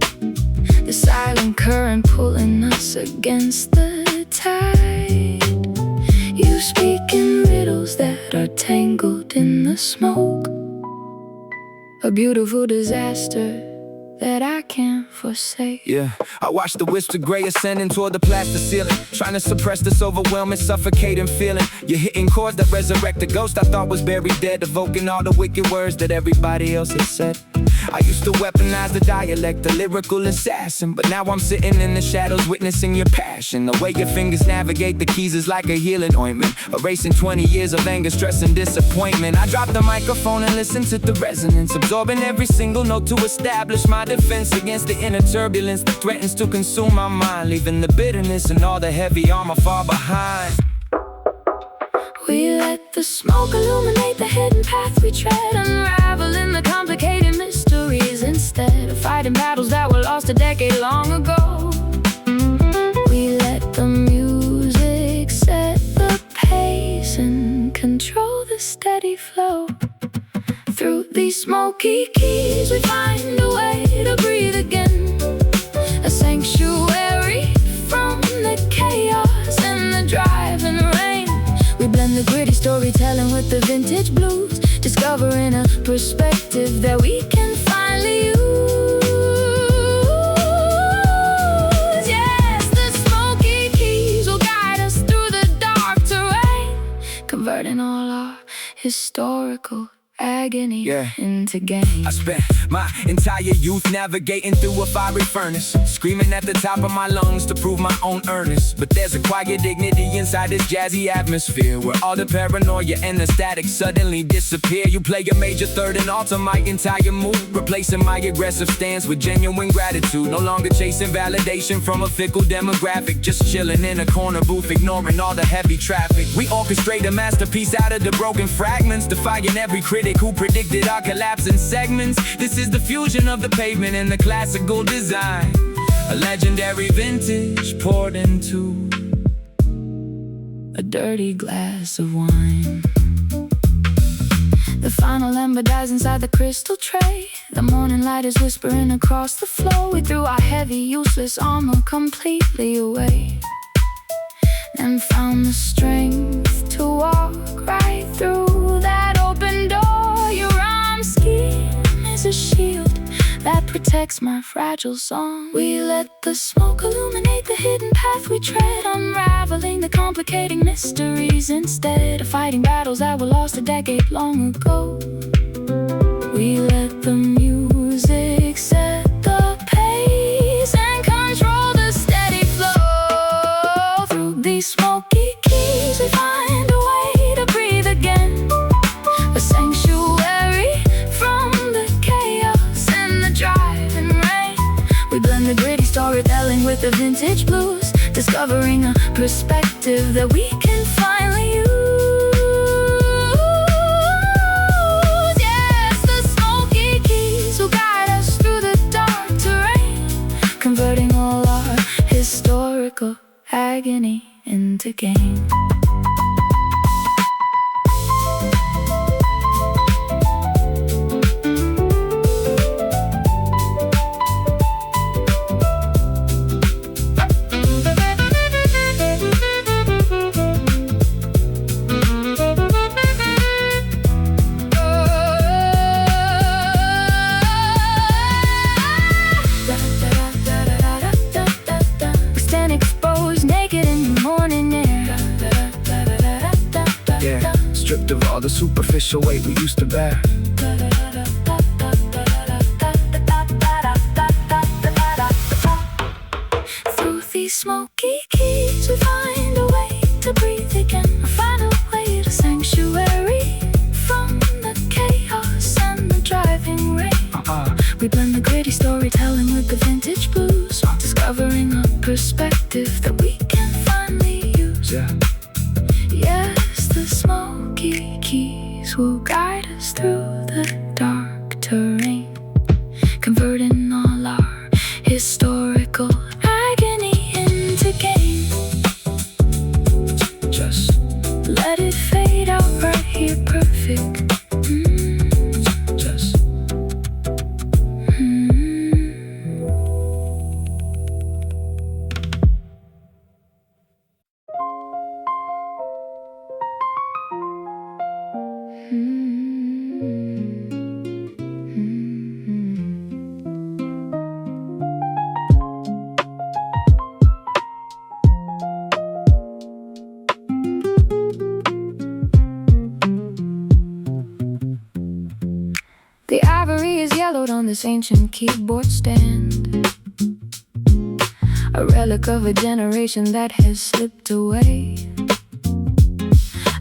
Speaker 1: the silent current pulling us against the tide. You speak in riddles that are tangled in the smoke, a beautiful disaster that I can't forsake.
Speaker 2: Yeah, I watch the wisps of gray ascending toward the plaster ceiling, trying to suppress this overwhelming, suffocating feeling. You're hitting chords that resurrect the ghost I thought was buried dead, evoking all the wicked words that everybody else has said. I used to weaponize the dialect, the lyrical assassin, but now I'm sitting in the shadows witnessing your passion. The way your fingers navigate the keys is like a healing ointment, erasing 20 years of anger, stress, and disappointment. I drop the microphone and listen to the resonance, absorbing every single note to establish my defense against the inner turbulence that threatens to consume my mind, leaving the bitterness and all the heavy armor far behind.
Speaker 1: We let the smoke illuminate the hidden path we tread, unraveling the complicated mysteries instead of fighting battles that were lost a decade long ago. We let the music set the pace and control the steady flow. Through these smoky keys we find a way to breathe again, a sanctuary from the chaos and the driving rain. We blend the gritty storytelling with the vintage blues, discovering a perspective that we can finally use. Yes, the smoky keys will guide us through the dark terrain, converting all our historical agony into gain.
Speaker 2: I spent my entire youth navigating through a fiery furnace, screaming at the top of my lungs to prove my own earnest. But there's a quiet dignity inside this jazzy atmosphere, where all the paranoia and the static suddenly disappear. You play a major third and alter my entire mood, replacing my aggressive stance with genuine gratitude. No longer chasing validation from a fickle demographic, just chilling in a corner booth, ignoring all the heavy traffic. We orchestrate a masterpiece out of the broken fragments, defying every critic who predicted our collapse in segments. This is the fusion of the pavement and the classical design, a legendary vintage poured into a dirty glass of wine. The final ember dies inside the crystal tray. The morning light is whispering across the floor. We threw our heavy, useless armor completely away, and found the strength to walk right through that open door. Your rhyme scheme is a shield that protects my fragile song. We let the smoke illuminate the hidden path we tread, unraveling the complicating mysteries instead of fighting battles that were lost a decade long ago. We let the music set the pace and control the steady flow. Through these smoky keys we find a way to breathe again, a sanctuary from the chaos and the driving rain. We blend the gritty storytelling with the vintage blues, discovering a perspective that we can finally use. Yes, the smoky keys will guide us through the dark terrain, converting all our historical agony into gain. superficial weight we used to bear.
Speaker 1: Through these smoky keys we find a way to breathe again, or find a way to sanctuary from the chaos and the driving rain. We blend the gritty storytelling with the vintage blues, discovering a perspective that we can finally use. Yes, the smoky keys will guide us through the dark terrain, converting all our historical agony into gain.
Speaker 2: Just
Speaker 1: let it fade out right here, perfect. The ivory is yellowed on this ancient keyboard stand, a relic of a generation that has slipped away.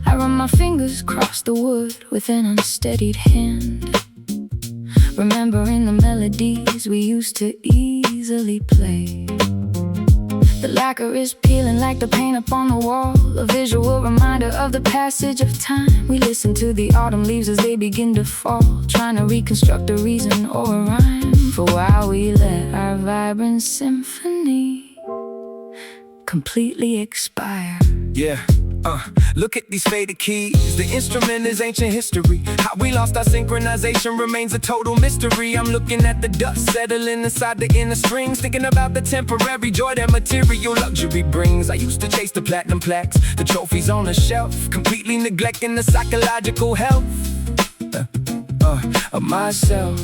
Speaker 1: I run my fingers across the wood with an unsteadied hand, remembering the melodies we used to easily play. The lacquer is peeling like the paint upon the wall, a visual reminder of the passage of time. We listen to the autumn leaves as they begin to fall, trying to reconstruct a reason or a rhyme for why we let our vibrant symphony completely expire.
Speaker 2: Look at these faded keys. The instrument is ancient history. How we lost our synchronization remains a total mystery. I'm looking at the dust settling inside the inner strings, thinking about the temporary joy that material luxury brings. I used to chase the platinum plaques, the trophies on the shelf, completely neglecting the psychological health of myself.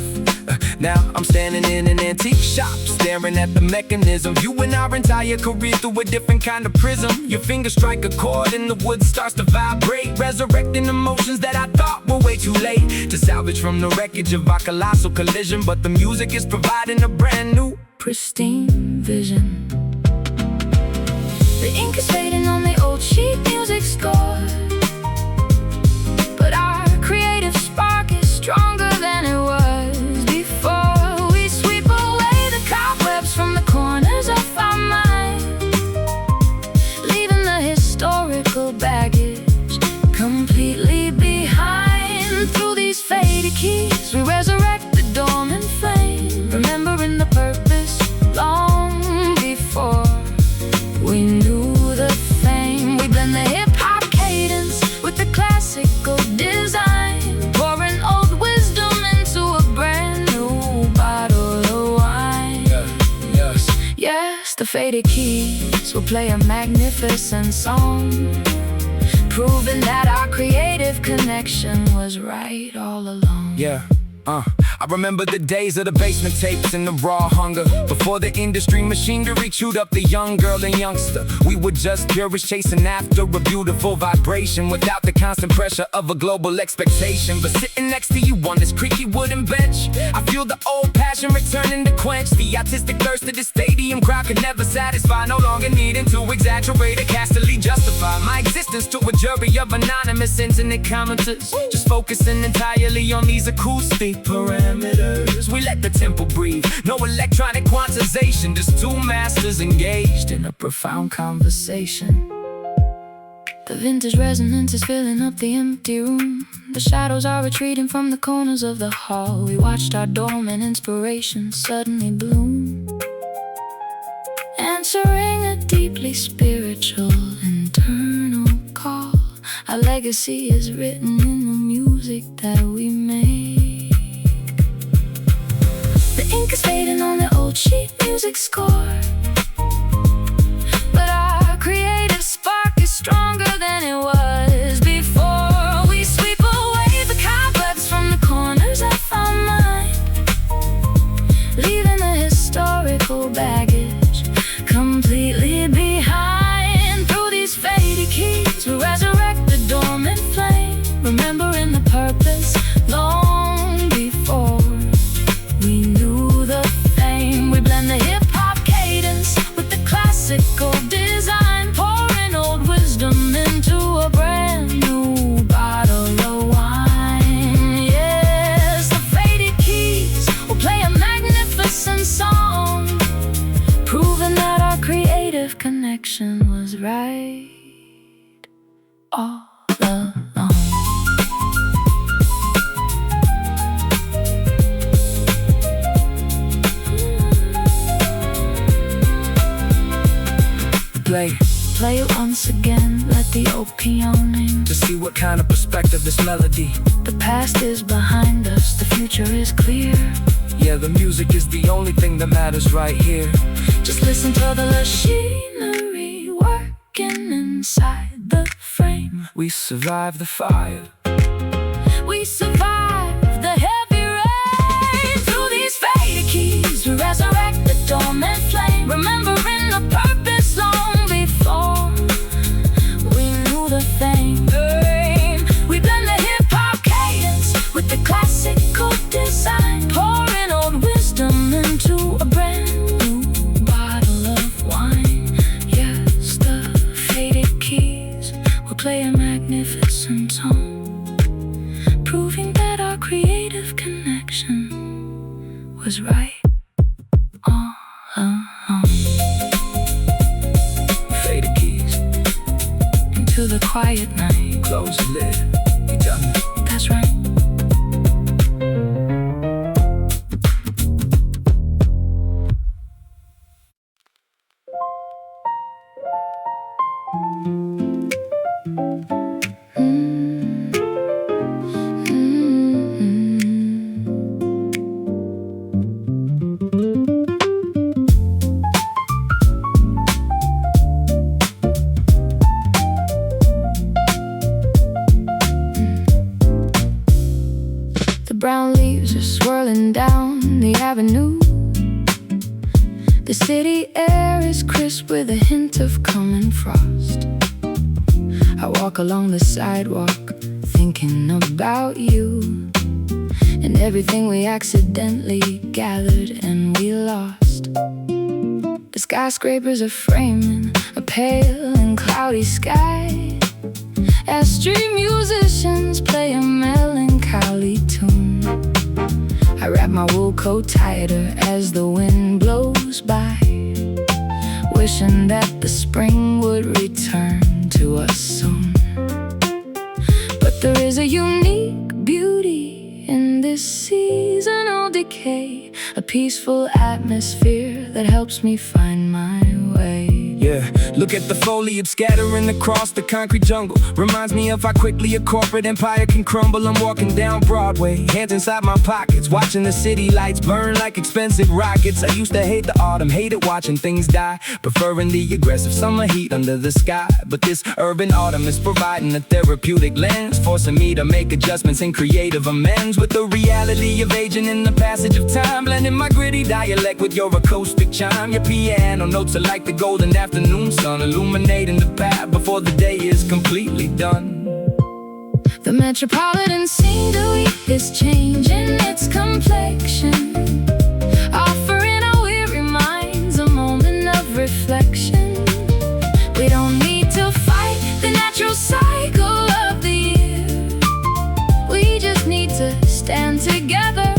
Speaker 2: Now I'm standing in an antique shop, staring at the mechanism, viewing our entire career through a different kind of prism. Your fingers strike a chord and the wood starts to vibrate, resurrecting emotions that I thought were way too late to salvage from the wreckage of our colossal collision. But the music is providing a brand new,
Speaker 1: pristine vision. The ink is fading on the old sheet music score, but our creative spark is stronger than it was. From the corners of our mind, leaving the historical baggage completely behind. Through these faded keys we resurrect the dormant flame, remembering the purpose long before we knew the fame. We blend the hip-hop cadence with the classical design, pouring old wisdom into a brand new bottle of wine. Yes, the faded keys will play a magnificent song, proving that our creative connection was right all along.
Speaker 2: I remember the days of the basement tapes and the raw hunger, before the industry machinery chewed up the young girl and youngster. We were just purists chasing after a beautiful vibration, without the constant pressure of a global expectation. But sitting next to you on this creaky wooden bench, I feel the old passion returning to quench the artistic thirst of this stadium crowd could never satisfy. No longer needing to exaggerate or castily justify my existence to a jury of anonymous internet commenters, just focusing entirely on these acoustic parameters. We let the tempo breathe, no electronic quantization, just two masters engaged in a profound conversation.
Speaker 1: The vintage resonance is filling up the empty room. The shadows are retreating from the corners of the hall. We watched our dormant inspirations suddenly bloom, answering a deeply spiritual internal call. Our legacy is written in the music that we make. The ink is fading on the old sheet music score, but our creative spark is stronger than it was before. We sweep away the cobwebs from the corners of our mind, leaving the historical baggage completely behind. Through these faded keys we resurrect the dormant flame, remembering the purpose
Speaker 2: play.
Speaker 1: Play it once again, let the opening
Speaker 2: to see what kind of perspective this melody.
Speaker 1: The past is behind us, the future is clear.
Speaker 2: Yeah, the music is the only thing that matters right here.
Speaker 1: Just listen to the machinery working inside the frame.
Speaker 2: We survive the fire.
Speaker 1: We survive the heavy rain. Through these faded keys, we resurrect the dormant flame. Remembering the purpose long before we knew the fame. We blend the hip-hop cadence with the classical design, pouring old wisdom into a brand new bottle of wine. Yes, the faded keys will play a magnificent tone, proving that our creative connection was right all along.
Speaker 2: Faded keys
Speaker 1: Into the quiet night.
Speaker 2: Close the lid. You tell me.
Speaker 1: That's right. Brown leaves are swirling down the avenue. The city air is crisp with a hint of coming frost. I walk along the sidewalk thinking about you and everything we accidentally gathered and we lost. The skyscrapers are framing a pale and cloudy sky as street musicians play a melancholy tune. I wrap my wool coat tighter as the wind blows by, wishing that the spring would return to us soon. But there is a unique beauty in this seasonal decay, a peaceful atmosphere that helps me find my way.
Speaker 2: Yeah, look at the foliage scattering across the concrete jungle. Reminds me of how quickly a corporate empire can crumble. I'm walking down Broadway, hands inside my pockets, watching the city lights burn like expensive rockets. I used to hate the autumn, hated watching things die, preferring the aggressive summer heat under the sky. But this urban autumn is providing a therapeutic lens, forcing me to make adjustments and creative amends with the reality of aging and the passage of time, blending my gritty dialect with your acoustic chime. Your piano notes are like the golden afternoon sun, illuminating the path before the day is completely done.
Speaker 1: The metropolitan scenery is changing its complexion, offering our weary minds a moment of reflection. We don't need to fight the natural cycle of the year. We just need to stand together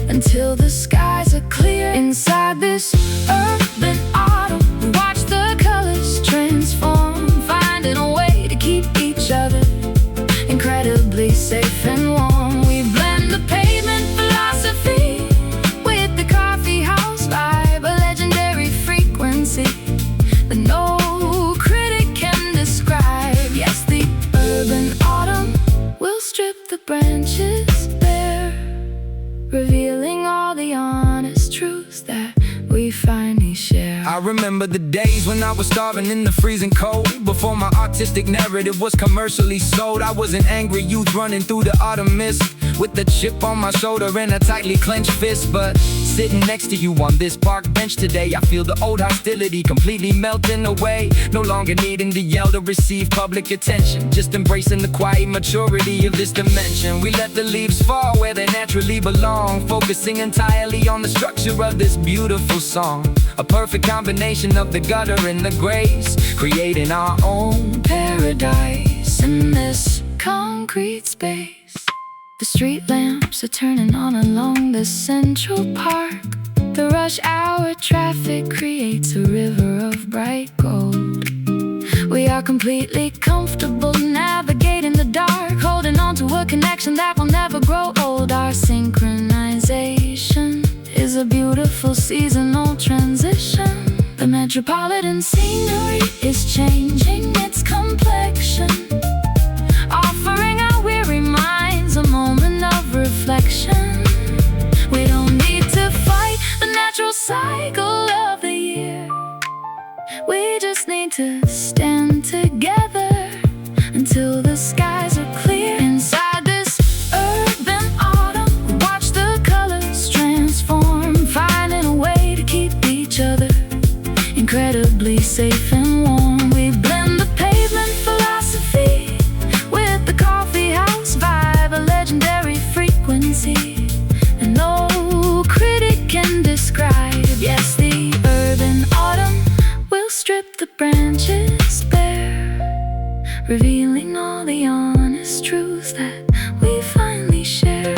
Speaker 1: until the skies are clear. Inside this urban autumn, we watch the colors transform, finding a way to keep each other incredibly safe and warm. We blend the pavement philosophy with the coffeehouse vibe, a legendary frequency that no critic can describe. Yes, the urban autumn will strip the branches bare, revealing all the honest truths that we finally share.
Speaker 2: I remember the days when I was starving in the freezing cold, before my artistic narrative was commercially sold. I was an angry youth running through the autumn mist, with a chip on my shoulder and a tightly clenched fist. But sitting next to you on this park bench today, I feel the old hostility completely melting away. No longer needing to yell to receive public attention, just embracing the quiet maturity of this dimension. We let the leaves fall where they naturally belong, focusing entirely on the structure of this beautiful song. A perfect combination of the gutter and the grace, creating our own paradise in this concrete space. The street lamps are turning on along the Central Park. The rush hour traffic creates a river of bright gold. We are completely comfortable navigating the dark, holding on to a connection that will never grow old. Our synchronization is a beautiful seasonal transition.
Speaker 1: The metropolitan scenery is changing its complexion, offering our weary minds a moment of reflection. We don't need to fight the natural cycle of the year. We just need to stand together until the skies are clear. Inside this urban autumn, we watch the colors transform, finding a way to keep each other incredibly safe and warm. We blend the pavement philosophy with the coffeehouse vibe, a legendary frequency, and no critic can describe. Yes, the urban autumn will strip the branches bare, revealing all the honest truths that we finally share.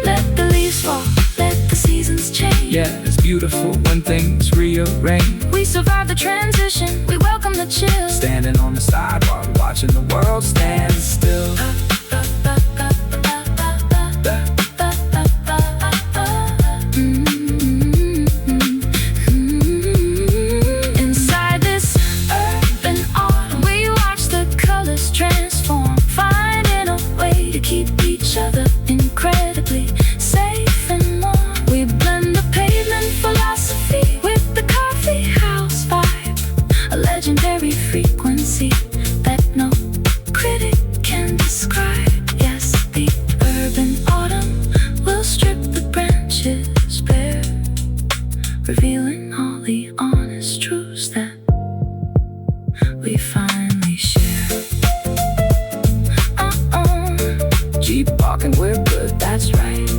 Speaker 1: Let the leaves fall, let the seasons change.
Speaker 2: Yeah, it's beautiful when things rearrange.
Speaker 1: We survive the transition, we welcome the chill.
Speaker 2: Standing on the sidewalk, watching the world stand still.
Speaker 1: Inside this urban autumn, we watch the colors transform, finding a way to keep each other incredibly safe and warm. We blend the pavement philosophy with the coffee house vibe, a legendary frequency that no critic can describe. Yes, the urban autumn will strip the branches bare, revealing all the honest truths that we finally share.
Speaker 2: Keep walking, we're good, that's right.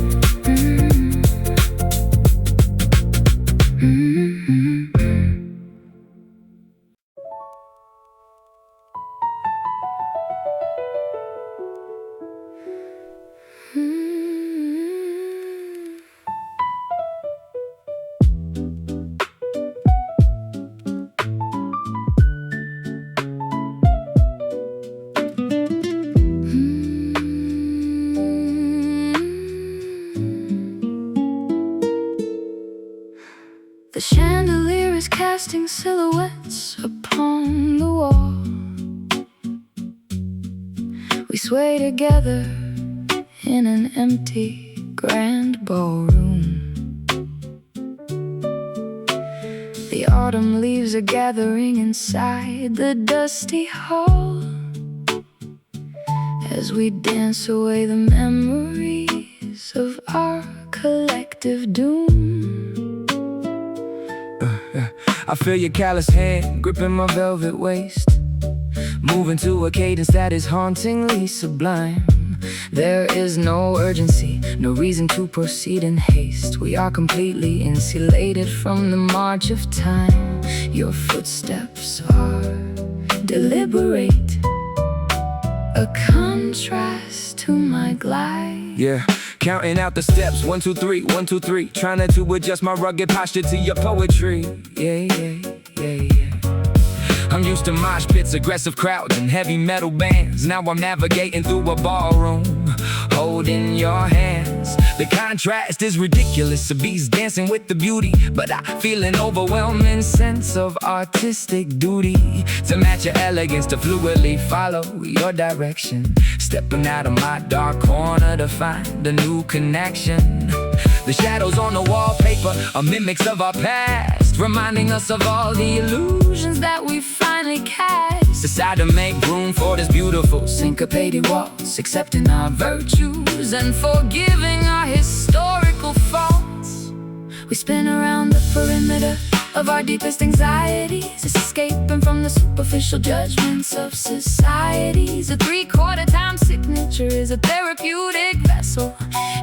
Speaker 1: The chandelier is casting silhouettes upon the wall. We sway together in an empty grand ballroom. The autumn leaves are gathering inside the dusty hall as we dance away the memories of our collective doom.
Speaker 2: I feel your callous hand gripping my velvet waist, moving to a cadence that is hauntingly sublime. There is no urgency, no reason to proceed in haste. We are completely insulated from the march of time. Your footsteps are deliberate, a contrast to my glide. Yeah, counting out the steps, 1, 2, 3, 1, 2, 3. Trying to adjust my rugged posture to your poetry. Yeah. I'm used to mosh pits, aggressive crowds, and heavy metal bands. Now I'm navigating through a ballroom, holding your hands. The contrast is ridiculous, a beast dancing with the beauty, but I feel an overwhelming sense of artistic duty to match your elegance, to fluidly follow your direction. Stepping out of my dark corner to find a new connection. The shadows on the wallpaper are mimics of our past, reminding us of all the illusions that we finally cast. Decide to make room for this beautiful syncopated waltz, accepting our virtues and forgiving our historical faults. We spin around the perimeter of our deepest anxieties, escaping from the superficial judgments of societies. A 3/4 time signature is a therapeutic vessel,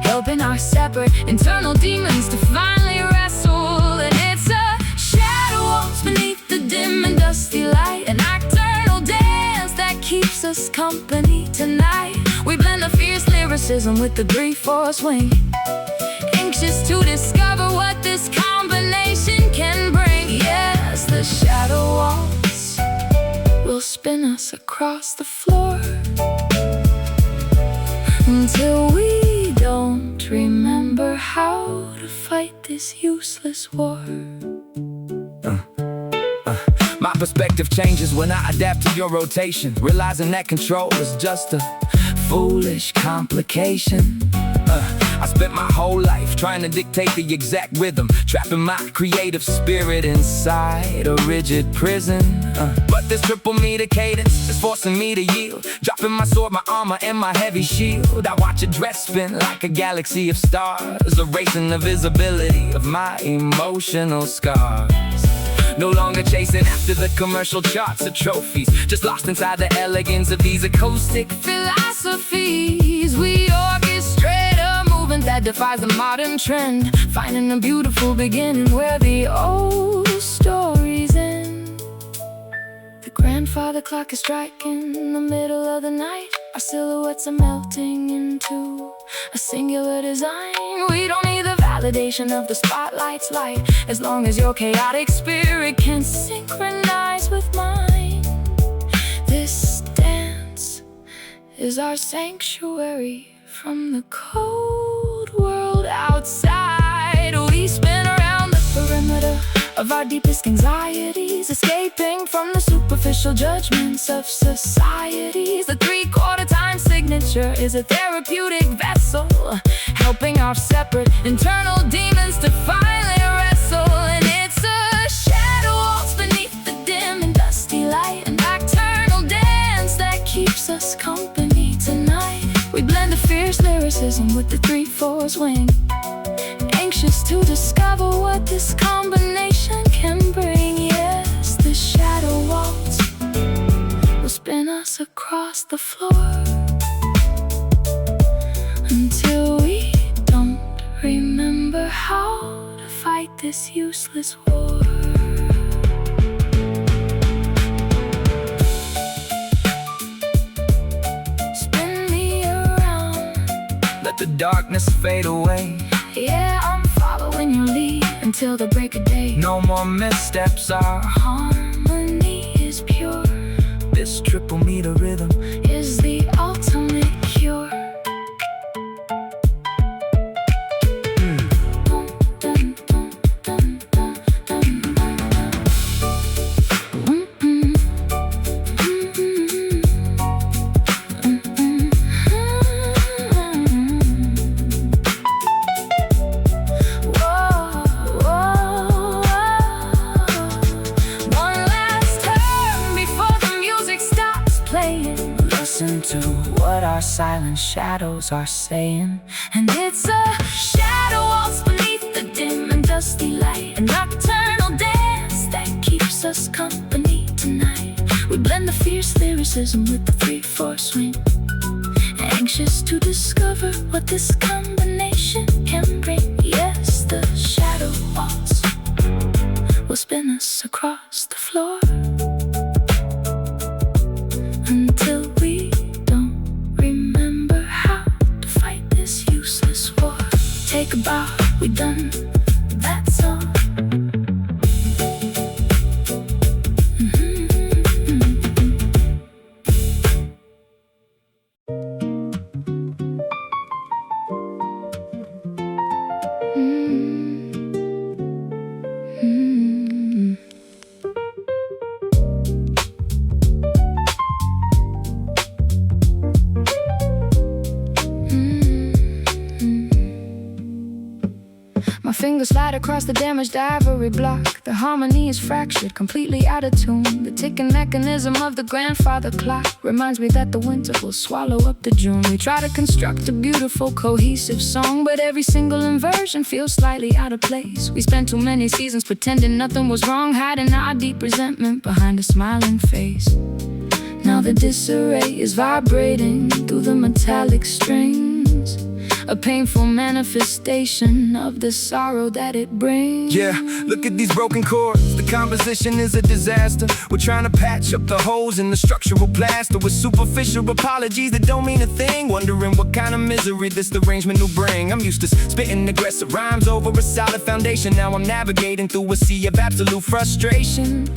Speaker 2: helping our separate internal demons to finally wrestle. And it's a shadow walks beneath the dim and dusty light, an nocturnal dance that keeps us company tonight. We blend the fierce lyricism with the brief force wing, anxious to discover what this combination can bring. Yes, the shadow waltz will
Speaker 1: spin us across the floor until we don't remember how to fight this useless war.
Speaker 2: My perspective changes when I adapt to your rotation, realizing that control is just a foolish complication. I spent my whole life trying to dictate the exact rhythm, trapping my creative spirit inside a rigid prison. But this triple meter cadence is forcing me to yield, dropping my sword, my armor, and my heavy shield. I watch a dress spin like a galaxy of stars, erasing the visibility of my emotional scars. No longer chasing after the commercial charts or trophies, just lost inside the elegance of these acoustic
Speaker 1: philosophies. We orchestrate a movement that defies the modern trend, finding a beautiful beginning where the old stories end. The grandfather clock is striking in the middle of the night. Our silhouettes are melting into a singular design. We don't need the validation of the spotlight's light, as long as your chaotic spirit can synchronize with mine. This dance is our sanctuary from the cold world outside. We spin around the perimeter of our deepest anxieties, escaping from the superficial judgments of societies. The three-quarter time signature is a therapeutic vessel, helping our separate internal demons to finally wrestle. And it's a shadow waltz beneath the dim and dusty light, a nocturnal dance that keeps us company tonight. We blend the fierce lyricism with the 3/4 swing, anxious to discover what this combination can bring. Yes, the shadow waltz will spin us across the floor until we don't remember how to fight this useless war. Spin me around,
Speaker 2: let the darkness fade away.
Speaker 1: Yeah, I'm following your lead until the break of day.
Speaker 2: No more missteps, our
Speaker 1: harmony is pure.
Speaker 2: This triple meter rhythm
Speaker 1: is the ultimate cure.
Speaker 2: Listen to what our silent shadows are saying.
Speaker 1: And it's a shadow waltz beneath the dim and dusty light, a nocturnal dance that keeps us company tonight. We blend the fierce lyricism with the 3/4 swing, anxious to discover what this combination can bring. Yes, the shadow waltz will spin us across the floor until we don't remember how to fight this useless war. Take a bow, we done, that's all. Fingers slide across the damaged ivory block. The harmony is fractured, completely out of tune. The ticking mechanism of the grandfather clock reminds me that the winter will swallow up the June. We try to construct a beautiful, cohesive song, but every single inversion feels slightly out of place. We spent too many seasons pretending nothing was wrong, hiding our deep resentment behind a smiling face. Now the disarray is vibrating through the metallic strings, a painful manifestation of the sorrow that it brings.
Speaker 2: Yeah, look at these broken chords. The composition is a disaster. We're trying to patch up the holes in the structural plaster with superficial apologies that don't mean a thing. Wondering what kind of misery this arrangement will bring. I'm used to spitting aggressive rhymes over a solid foundation. Now I'm navigating through a sea of absolute frustration.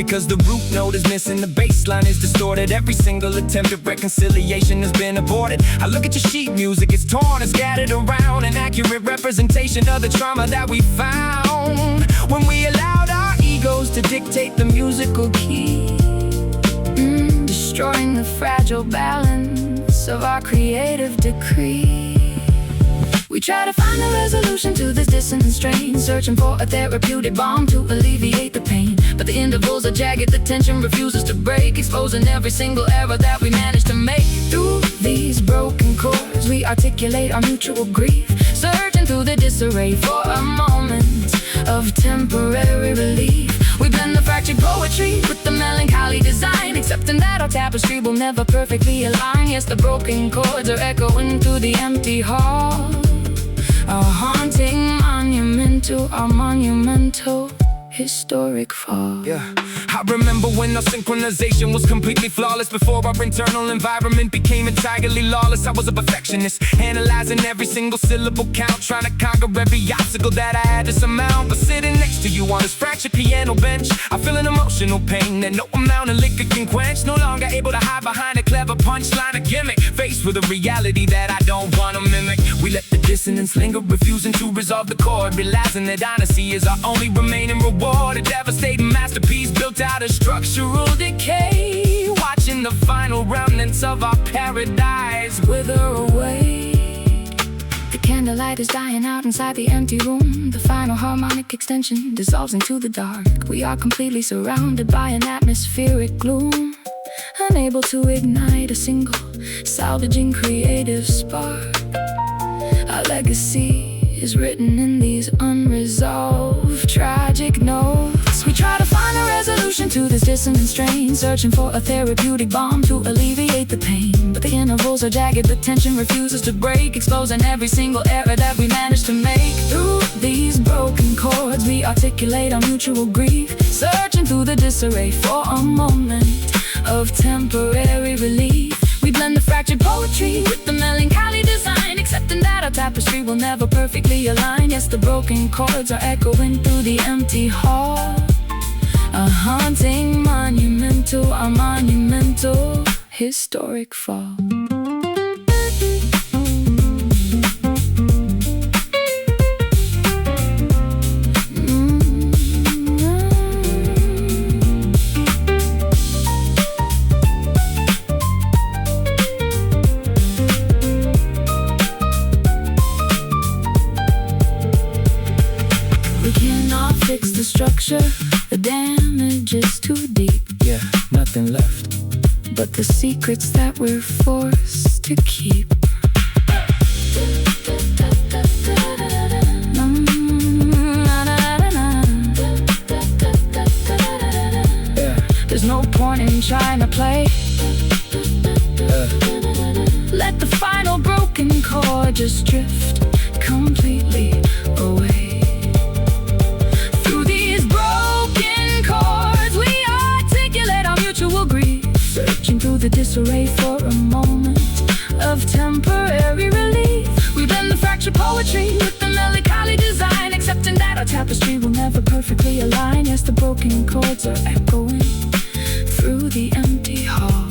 Speaker 2: because the root note is missing, the bass line is distorted. Every single attempt at reconciliation has been aborted. I look at your sheet music, it's torn and scattered around, an accurate representation of the trauma that we found when we allowed our egos to dictate the musical key,
Speaker 1: destroying the fragile balance of our creative decree. We try to find a resolution to this dissonant strain, searching for a therapeutic balm to alleviate the pain. But the intervals are jagged, the tension refuses to break, exposing every single error that we managed to make. Through these broken chords, we articulate our mutual grief, searching through the disarray for a moment of temporary relief. We blend the fractured poetry with the melancholy design, accepting that our tapestry will never perfectly align. Yes, the broken chords are echoing through the empty hall, a haunting monument to our monumental historic fall.
Speaker 2: Yeah, I remember when our synchronization was completely flawless. Before our internal environment became entirely lawless, I was a perfectionist, analyzing every single syllable count, trying to conquer every obstacle that I had to surmount. But sitting next to you on this fractured piano bench, I feel an emotional pain that no amount of liquor can quench. No longer able to hide behind a clever punchline or gimmick, faced with a reality that I don't want to mimic. We let the dissonance linger, refusing to resolve the chord, realizing that honesty is our only remaining reward. A devastating masterpiece built out of structural decay, watching the final remnants of our paradise wither away.
Speaker 1: The candlelight is dying out inside the empty room, the final harmonic extension dissolves into the dark. We are completely surrounded by an atmospheric gloom, unable to ignite a single salvaging creative spark. Our legacy is written in these unresolved tragic notes. We try to find a resolution to this dissonant strain, searching for a therapeutic balm to alleviate the pain. But the intervals are jagged, the tension refuses to break, exposing every single error that we managed to make. Through these broken chords, we articulate our mutual grief, searching through the disarray for a moment of temporary relief. We blend the fractured poetry with the melancholy design, accepting that our tapestry will never perfectly align. Yes, the broken chords are echoing through the empty hall, a haunting monument to our monumental historic fall. Fix the structure, the damage is too deep.
Speaker 2: Yeah, nothing left
Speaker 1: but the secrets that we're forced to keep.
Speaker 2: Yeah.
Speaker 1: There's no point in trying to play. Let the final broken chord just drift completely away. Searching through the disarray for a moment of temporary relief. We blend the fractured poetry with the melancholy design, accepting that our tapestry will never perfectly align. Yes, the broken chords are echoing through the empty hall.